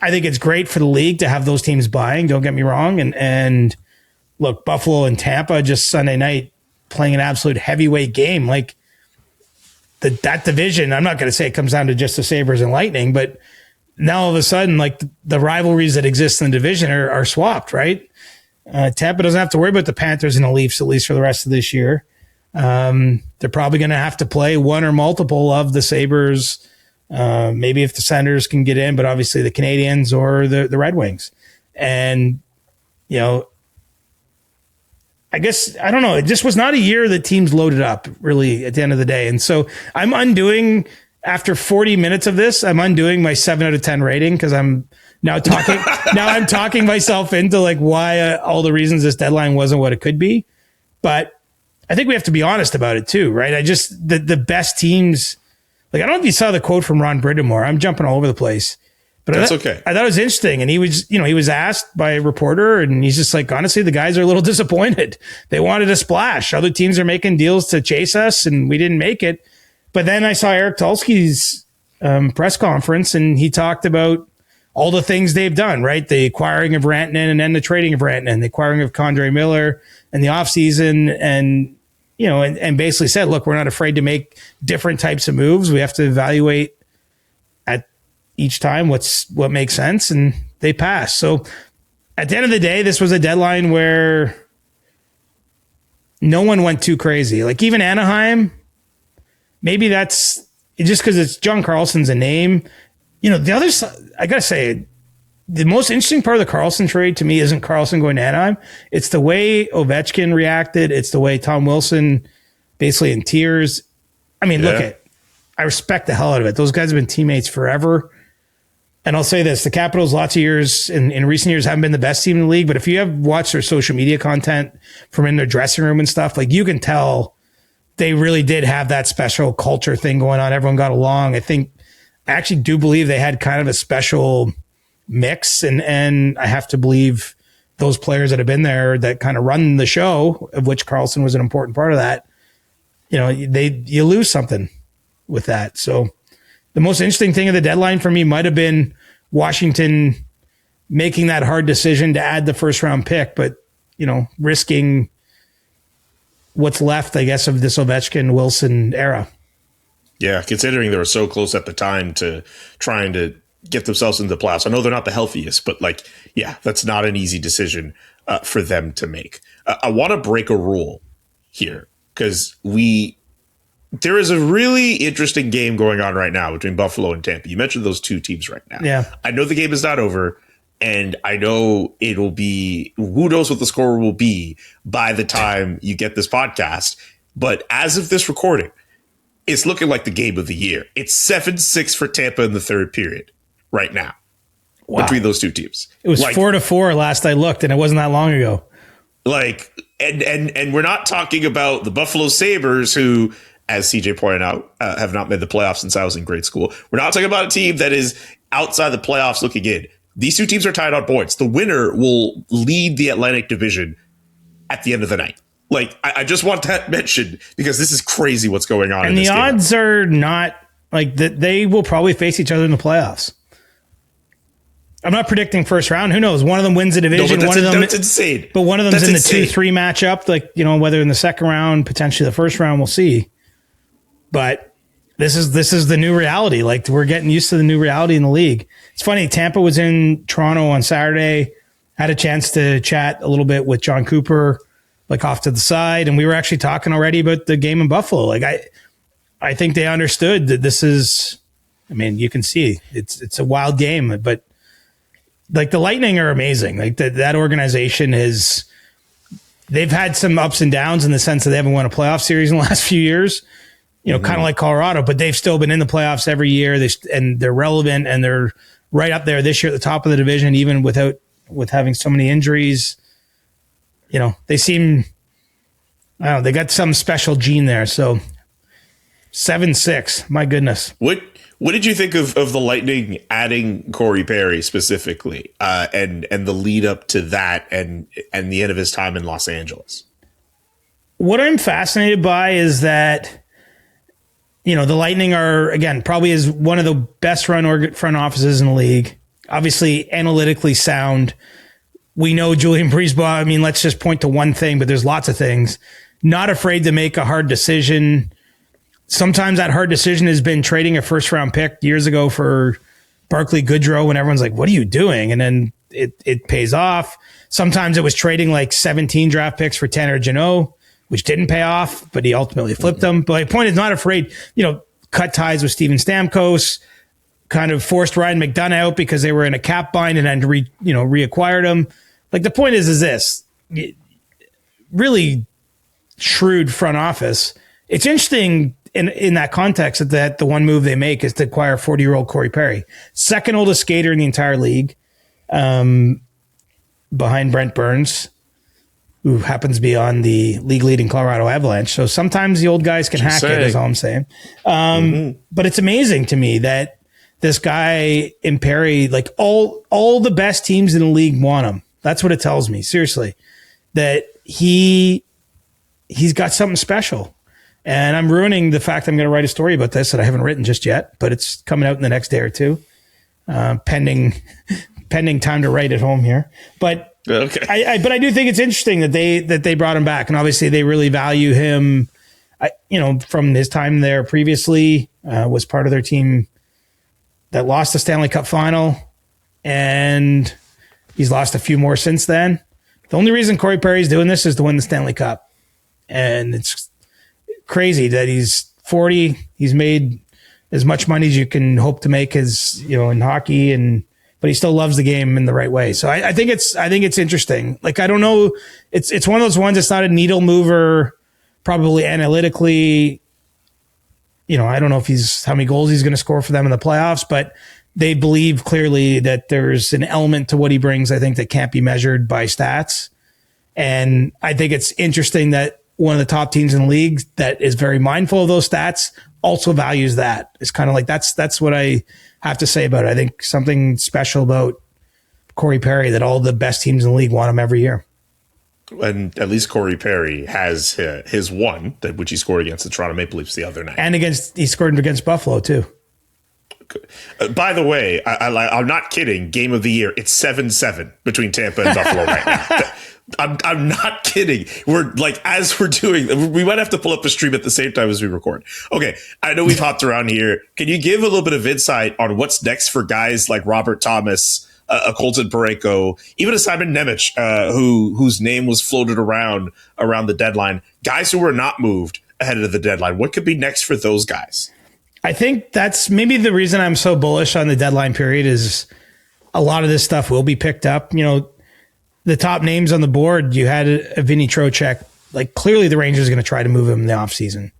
I think it's great for the league to have those teams buying. Don't get me wrong. And look, Buffalo and Tampa just Sunday night playing an absolute heavyweight game. Like that division, I'm not going to say it comes down to just the Sabres and Lightning, but now all of a sudden, like the rivalries that exist in the division are swapped, right? Tampa doesn't have to worry about the Panthers and the Leafs, at least for the rest of this year. They're probably going to have to play one or multiple of the Sabres. Maybe if the Senators can get in, but obviously the Canadiens or the Red Wings. And, I guess, I don't know. It just was not a year that teams loaded up really at the end of the day. And so I'm undoing, after 40 minutes of this, I'm undoing my 7 out of 10 rating because I'm now talking myself into like why all the reasons this deadline wasn't what it could be. But I think we have to be honest about it too, right? The best teams, like I don't know if you saw the quote from Ron Bridemore. I'm jumping all over the place, but that's okay. I thought it was interesting. And he was asked by a reporter and he's just like, honestly, the guys are a little disappointed. They wanted a splash. Other teams are making deals to chase us and we didn't make it. But then I saw Eric Tulski's press conference and he talked about all the things they've done, right? The acquiring of Rantanen and then the trading of Rantanen, the acquiring of Condre Miller in the offseason and, and basically said, look, we're not afraid to make different types of moves. We have to evaluate at each time what makes sense, and they passed. So at the end of the day, this was a deadline where no one went too crazy. Like even Anaheim, maybe that's just because it's John Carlson's a name. The other side, I got to say, the most interesting part of the Carlson trade to me isn't Carlson going to Anaheim. It's the way Ovechkin reacted. It's the way Tom Wilson basically in tears. I mean, I respect the hell out of it. Those guys have been teammates forever. And I'll say this, the Capitals lots of years in recent years haven't been the best team in the league, but if you have watched their social media content from in their dressing room and stuff, like you can tell they really did have that special culture thing going on. Everyone got along. I actually do believe they had kind of a special mix, and I have to believe those players that have been there that kind of run the show, of which Carlson was an important part of that, you lose something with that. So the most interesting thing of the deadline for me might have been Washington making that hard decision to add the first round pick, but risking what's left, I guess, of this Ovechkin Wilson era. Yeah, considering they were so close at the time to trying to get themselves into the playoffs. I know they're not the healthiest, but that's not an easy decision for them to make. I want to break a rule here because there is a really interesting game going on right now between Buffalo and Tampa. You mentioned those two teams right now. Yeah. I know the game is not over, and I know it'll be, who knows what the score will be by the time you get this podcast. But as of this recording, it's looking like the game of the year. It's 7-6 for Tampa in the third period right now. Wow. Between those two teams. It was 4-4 last I looked, and it wasn't that long ago. And we're not talking about the Buffalo Sabres, who, as CJ pointed out, have not made the playoffs since I was in grade school. We're not talking about a team that is outside the playoffs looking in. These two teams are tied on points. The winner will lead the Atlantic Division at the end of the night. I just want that mentioned because this is crazy what's going on. And the odds are not that they will probably face each other in the playoffs. I'm not predicting first round. Who knows? One of them wins the division. That's insane. But one of them's in the 2-3 matchup. Whether in the second round, potentially the first round, we'll see. But this is the new reality. We're getting used to the new reality in the league. It's funny. Tampa was in Toronto on Saturday. Had a chance to chat a little bit with John Cooper, off to the side, and we were actually talking already about the game in Buffalo. I think they understood that this is. I mean, you can see it's a wild game, but the Lightning are amazing. That organization is. They've had some ups and downs in the sense that they haven't won a playoff series in the last few years. Kind of like Colorado, but they've still been in the playoffs every year. They're relevant, and they're right up there this year at the top of the division, even with having so many injuries. They seem, I don't know, they got some special gene there. So 7-6, my goodness. What did you think of the Lightning adding Corey Perry specifically, and the lead up to that and the end of his time in Los Angeles? what I'm fascinated by is that, you know, the Lightning are, again, probably is one of the best run front offices in the league. Obviously, analytically sound. We know Julian Brisebois. I mean, let's just point to one thing, but there's lots of things. Not afraid to make a hard decision. Sometimes that hard decision has been trading a first-round pick years ago for Barclay Goodrow when everyone's like, what are you doing? And then it pays off. Sometimes it was trading like 17 draft picks for Tanner Jeannot, which didn't pay off, but he ultimately flipped them. But my point is, not afraid, you know, cut ties with Steven Stamkos, kind of forced Ryan McDonough out because they were in a cap bind and then reacquired him. Like, the point is this, really shrewd front office. It's interesting in that context that the one move they make is to acquire 40-year-old Corey Perry, second oldest skater in the entire league, behind Brent Burns, who happens to be on the league-leading Colorado Avalanche. So sometimes the old guys can hack it, is all I'm saying. But it's amazing to me that this guy in Perry, like all the best teams in the league want him. That's what it tells me, seriously, that he's got something special. And I'm ruining the fact I'm going to write a story about this that I haven't written just yet, but it's coming out in the next day or two, pending time to write at home here. But okay. But I do think it's interesting that they brought him back, and obviously they really value him. From his time there previously, was part of their team that lost the Stanley Cup final, and he's lost a few more since then. The only reason Corey Perry's doing this is to win the Stanley Cup, and it's crazy that he's 40. He's made as much money as you can hope to make in hockey, but he still loves the game in the right way. So I think it's interesting. Like, I don't know. It's one of those ones. It's not a needle mover, probably analytically. I don't know if how many goals he's going to score for them in the playoffs, but they believe clearly that there's an element to what he brings, I think, that can't be measured by stats. And I think it's interesting that one of the top teams in the league that is very mindful of those stats also values that. It's kind of like, that's what I have to say about it. I think something special about Corey Perry, that all the best teams in the league want him every year. And at least Corey Perry has his one, which he scored against the Toronto Maple Leafs the other night. And he scored against Buffalo too. By the way, I'm not kidding. Game of the year, it's 7-7 between Tampa and Buffalo right now. I'm not kidding. We're like, as we're doing, we might have to pull up the stream at the same time as we record. Okay, I know we've hopped around here. Can you give a little bit of insight on what's next for guys like Robert Thomas, a Colton Parayko, even a Simon Nemec, whose name was floated around the deadline? Guys who were not moved ahead of the deadline. What could be next for those guys? I think that's maybe the reason I'm so bullish on the deadline period is a lot of this stuff will be picked up. The top names on the board, you had a Vinny Trocheck. Like, clearly the Rangers are going to try to move him in the offseason.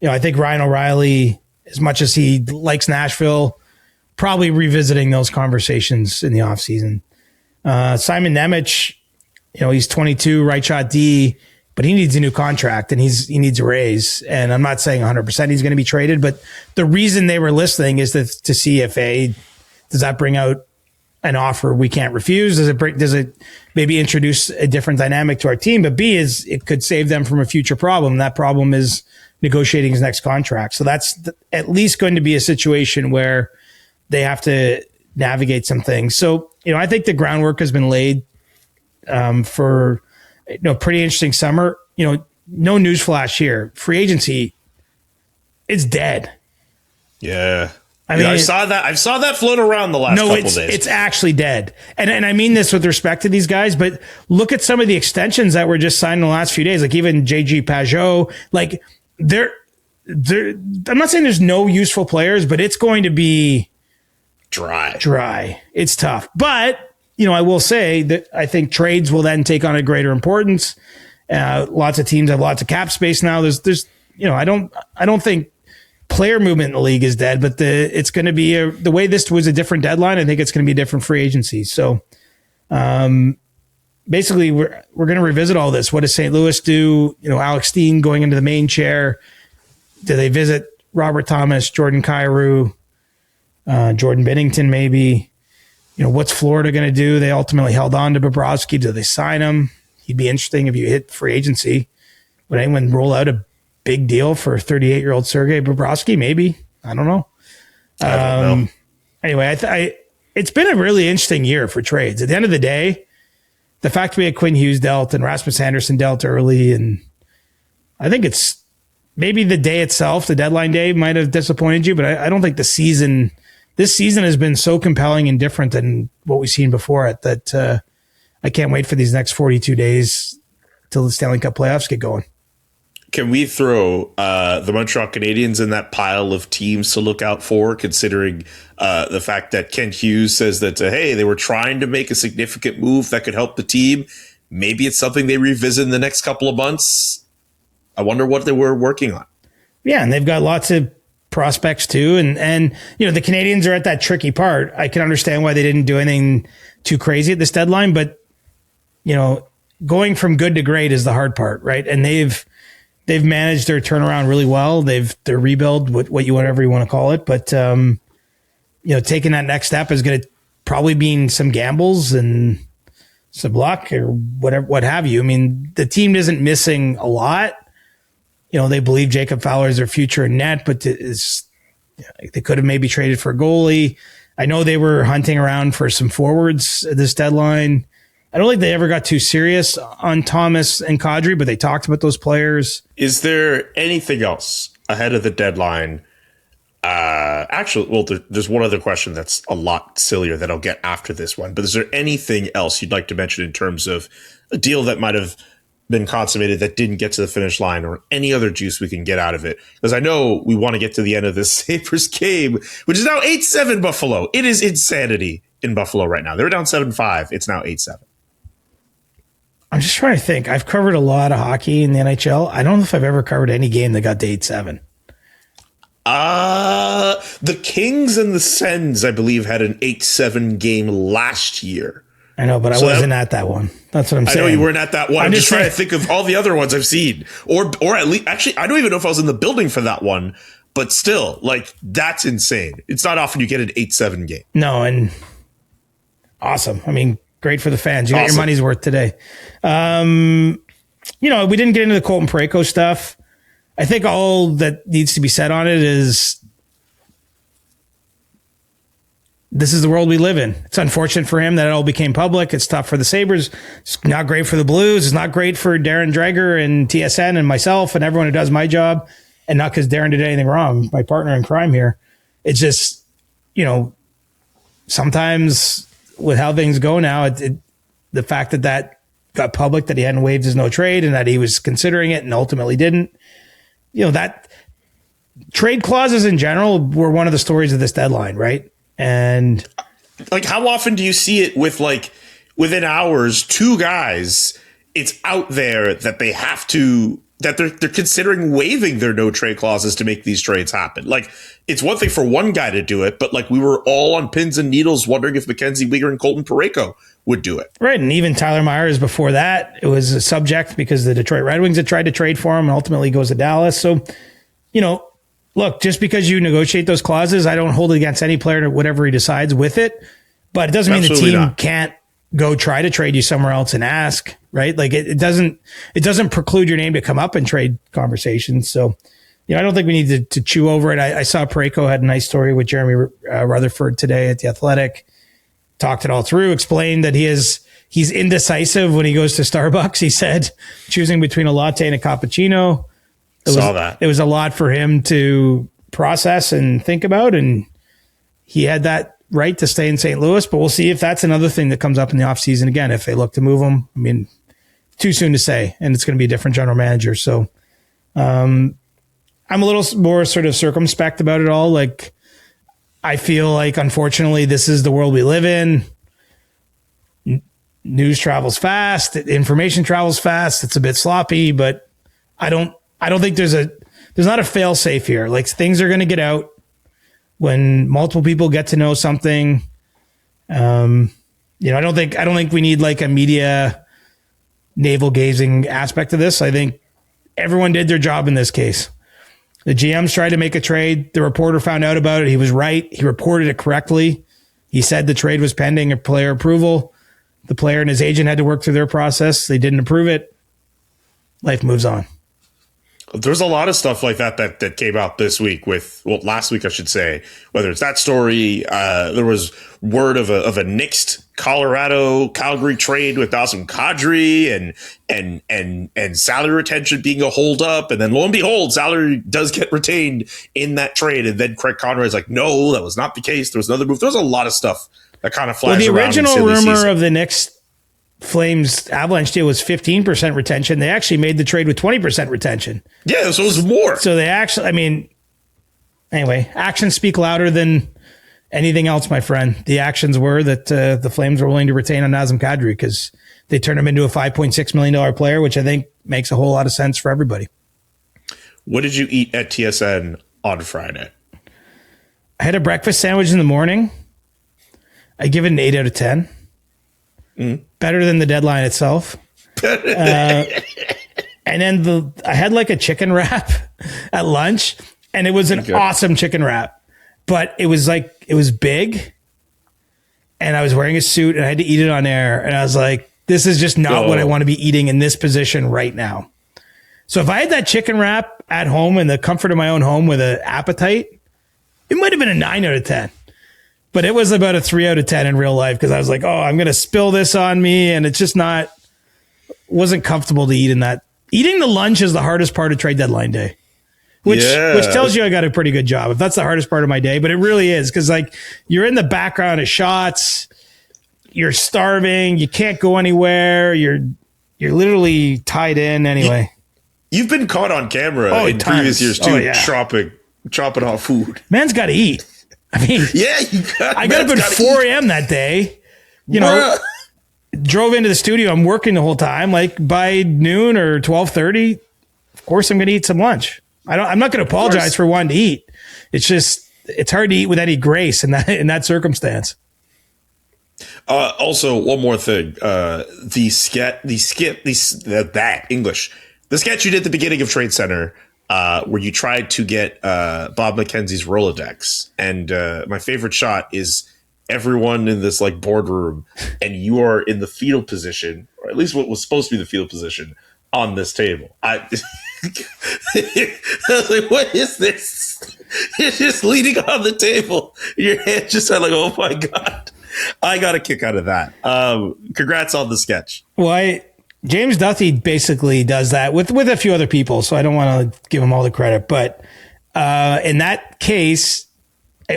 I think Ryan O'Reilly, as much as he likes Nashville, probably revisiting those conversations in the offseason. Simon Nemec, he's 22, right shot D, but he needs a new contract and he needs a raise. And I'm not saying 100% he's going to be traded, but the reason they were listening is to see if does that bring out an offer we can't refuse? Does it maybe introduce a different dynamic to our team? But B, is it could save them from a future problem. That problem is negotiating his next contract. So that's at least going to be a situation where they have to navigate some things. So, I think the groundwork has been laid for pretty interesting summer. No newsflash here. Free agency, it's dead. Yeah. I mean, I saw that float around the last couple days. It's actually dead. And I mean this with respect to these guys, but look at some of the extensions that were just signed in the last few days. Like even JG Pajot, like I'm not saying there's no useful players, but it's going to be dry. It's tough. But, I will say that I think trades will then take on a greater importance. Lots of teams have lots of cap space now. There's I don't think player movement in the league is dead, but it's going to be the way this was a different deadline. I think it's going to be a different free agency. So, basically we're going to revisit all this. What does St. Louis do? Alex Steen going into the main chair. Do they visit Robert Thomas, Jordan Kyrou, Jordan Binnington maybe? What's Florida going to do? They ultimately held on to Bobrovsky. Do they sign him? He'd be interesting if you hit free agency. Would anyone roll out a big deal for 38-year-old Sergei Bobrovsky? Maybe. I don't know. I don't know. Anyway, it's been a really interesting year for trades. At the end of the day, the fact we had Quinn Hughes dealt and Rasmus Anderson dealt early, and I think it's maybe the day itself, the deadline day, might have disappointed you, but I don't think this season has been so compelling and different than what we've seen before it that I can't wait for these next 42 days till the Stanley Cup playoffs get going. Can we throw the Montreal Canadiens in that pile of teams to look out for, considering the fact that Ken Hughes says that, hey, they were trying to make a significant move that could help the team. Maybe it's something they revisit in the next couple of months. I wonder what they were working on. Yeah, and they've got lots of prospects too. And you know, the Canadiens are at that tricky part. I can understand why they didn't do anything too crazy at this deadline, but you know, going from good to great is the hard part, right? And they've managed their turnaround really well. Their rebuild, whatever you want to call it. But, you know, taking that next step is going to probably mean some gambles and some luck or whatever, what have you. I mean, the team isn't missing a lot. You know, they believe Jacob Fowler is their future in net, but they could have maybe traded for a goalie. I know they were hunting around for some forwards at this deadline. I don't think they ever got too serious on Thomas and Kadri, but they talked about those players. Is there anything else ahead of the deadline? Actually, well, there's one other question that's a lot sillier that I'll get after this one. But is there anything else you'd like to mention in terms of a deal that might have been consummated that didn't get to the finish line, or any other juice we can get out of it? Because I know we want to get to the end of this Sabres game, which is now 8-7 Buffalo. It is insanity in Buffalo right now. They were down 7-5. It's now 8-7. I'm just trying to think. I've covered a lot of hockey in the NHL. I don't know if I've ever covered any game that got to 8-7. The Kings and the Sens, I believe, had an 8-7 game last year. I know, but I wasn't at that one. That's what I'm saying. I know you weren't at that one. I'm just trying to think of all the other ones I've seen. Or at least, actually, I don't even know if I was in the building for that one. But still, like, that's insane. It's not often you get an 8-7 game. No, and awesome. I mean, great for the fans. You got your money's worth today. You know, we didn't get into the Colton Parayko stuff. I think all that needs to be said on it is this is the world we live in. It's unfortunate for him that it all became public. It's tough for the Sabres. It's not great for the Blues. It's not great for Darren Dreger and TSN and myself and everyone who does my job. And not because Darren did anything wrong, my partner in crime here. It's just, you know, sometimes with how things go now, the fact that got public, that he hadn't waived his no trade and that he was considering it and ultimately didn't, you know, that trade clauses in general were one of the stories of this deadline, right? And like, how often do you see it with, like, within hours, two guys, it's out there that they have to, that they're considering waiving their no trade clauses to make these trades happen. Like, it's one thing for one guy to do it, but like, we were all on pins and needles wondering if McKenzie Weegar and Colton Parayko would do it. Right. And even Tyler Myers before that, it was a subject because the Detroit Red Wings had tried to trade for him and ultimately goes to Dallas. So, you know, look, just because you negotiate those clauses, I don't hold it against any player to whatever he decides with it, but it doesn't mean the team can't go try to trade you somewhere else and ask, right? Like it doesn't preclude your name to come up in trade conversations. So, you know, I don't think we need to chew over it. I saw Parayko had a nice story with Jeremy Rutherford today at The Athletic, talked it all through, explained that he's indecisive when he goes to Starbucks. He said choosing between a latte and a cappuccino. It was a lot for him to process and think about, and he had that right to stay in St. Louis, but we'll see if that's another thing that comes up in the offseason again, if they look to move him. I mean, too soon to say, and it's going to be a different general manager. So I'm a little more sort of circumspect about it all. Like, I feel like, unfortunately, this is the world we live in. News travels fast. Information travels fast. It's a bit sloppy, but I don't think there's not a fail safe here. Like, things are going to get out when multiple people get to know something. You know, I don't think we need like a media navel gazing aspect of this. I think everyone did their job in this case. The GMs tried to make a trade. The reporter found out about it. He was right. He reported it correctly. He said the trade was pending a player approval. The player and his agent had to work through their process. They didn't approve it. Life moves on. There's a lot of stuff like that came out this week last week, I should say, whether it's that story. There was word of a nixed Colorado Calgary trade with Nazem Kadri and salary retention being a holdup. And then lo and behold, salary does get retained in that trade. And then Craig Conroy's like, no, that was not the case. There was another move. There was a lot of stuff that kind of flies around. The original rumor season. of the Knicks Flames Avalanche deal was 15% retention. They actually made the trade with 20% retention. Yeah, so it was more. So they actually, anyway, actions speak louder than anything else, my friend. The actions were that the Flames were willing to retain on Nazem Kadri because they turned him into a $5.6 million player, which I think makes a whole lot of sense for everybody. What did you eat at TSN on Friday? I had a breakfast sandwich in the morning. I give it an 8 out of 10. Better than the deadline itself. And then I had like a chicken wrap at lunch, and it was an awesome chicken wrap, but it was big, and I was wearing a suit and I had to eat it on air. And I was like, this is just not what I want to be eating in this position right now. So if I had that chicken wrap at home in the comfort of my own home with an appetite, it might've been a 9 out of 10. But it was about a 3 out of 10 in real life because I was like, oh, I'm going to spill this on me. And it's just wasn't comfortable to eat in that. Eating the lunch is the hardest part of trade deadline day, which tells you I got a pretty good job if that's the hardest part of my day. But it really is because you're in the background of shots. You're starving. You can't go anywhere. You're literally tied in anyway. You've been caught on camera in previous years too, chopping off food. Man's got to eat. I got up at 4 a.m. that day, drove into the studio. I'm working the whole time. Like by noon or 12:30, of course I'm going to eat some lunch. I'm not going to apologize for wanting to eat. It's just, it's hard to eat with any grace in that circumstance. Also, one more thing, the sketch you did at the beginning of Trade Center, where you tried to get Bob McKenzie's Rolodex. And my favorite shot is everyone in this boardroom, and you are in the fetal position, or at least what was supposed to be the fetal position, on this table. I was like, what is this? You're just leaning on the table. Your hand just said oh my God. I got a kick out of that. Congrats on the sketch. Well, James Duthie basically does that with a few other people, so I don't want to give him all the credit. But in that case,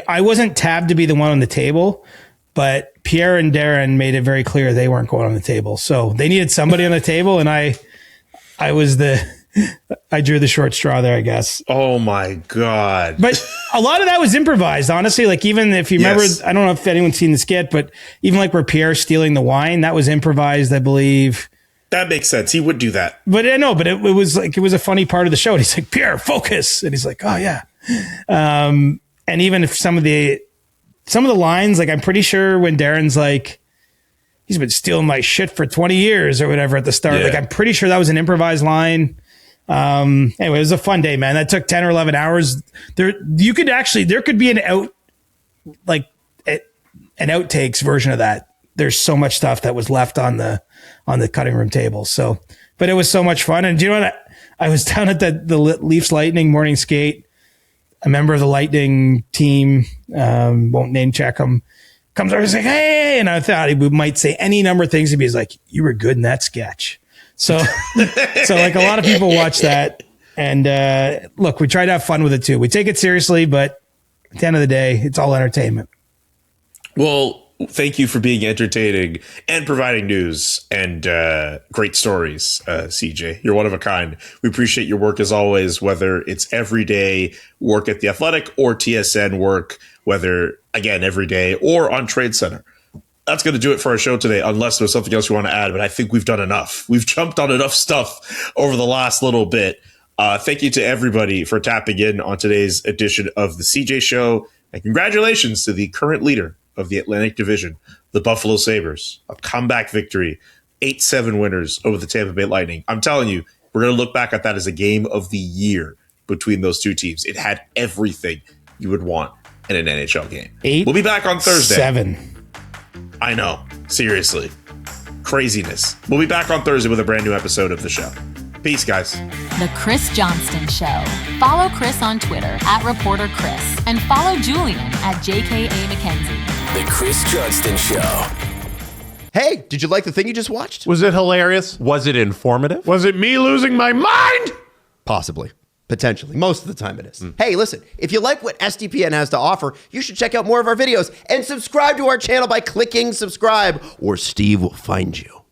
I wasn't tabbed to be the one on the table, but Pierre and Darren made it very clear they weren't going on the table. So they needed somebody on the table, and I drew the short straw there, I guess. Oh my God. But a lot of that was improvised, honestly. Even if you remember, I don't know if anyone's seen the skit, but even where Pierre's stealing the wine, that was improvised, I believe. That makes sense. He would do that. But I know, but it was a funny part of the show. And he's like, Pierre, focus. And he's like, oh yeah. And even if some of the lines, I'm pretty sure when Darren's like, he's been stealing my shit for 20 years or whatever at the start. I'm pretty sure that was an improvised line. Anyway, it was a fun day, man. That took 10 or 11 hours. There could be an outtakes version of that. There's so much stuff that was left on the cutting room table. So, but it was so much fun. And do you know what? I was down at the Leafs Lightning morning skate. A member of the Lightning team, won't name check him, comes over and says, hey, and I thought he might say any number of things. He's like, you were good in that sketch. So a lot of people watch that. And look, we try to have fun with it too. We take it seriously, but at the end of the day, it's all entertainment. Well, thank you for being entertaining and providing news and great stories, CJ. You're one of a kind. We appreciate your work as always, whether it's everyday work at The Athletic or TSN work, whether, again, every day or on Trade Center. That's going to do it for our show today, unless there's something else you want to add, but I think we've done enough. We've jumped on enough stuff over the last little bit. Thank you to everybody for tapping in on today's edition of The CJ Show, and congratulations to the current leader of the Atlantic Division, the Buffalo Sabres. A comeback victory, 8-7 winners over the Tampa Bay Lightning. I'm telling you, we're going to look back at that as a game of the year between those two teams. It had everything you would want in an NHL game. We'll be back on Thursday. 7. I know. Seriously. Craziness. We'll be back on Thursday with a brand new episode of the show. Peace, guys. The Chris Johnston Show. Follow Chris on Twitter @ReporterChris and follow Julian @JKA McKenzie. The Chris Johnston Show. Hey, did you like the thing you just watched? Was it hilarious? Was it informative? Was it me losing my mind? Possibly. Potentially. Most of the time it is. Hey, listen, if you like what SDPN has to offer, you should check out more of our videos and subscribe to our channel by clicking subscribe, or Steve will find you.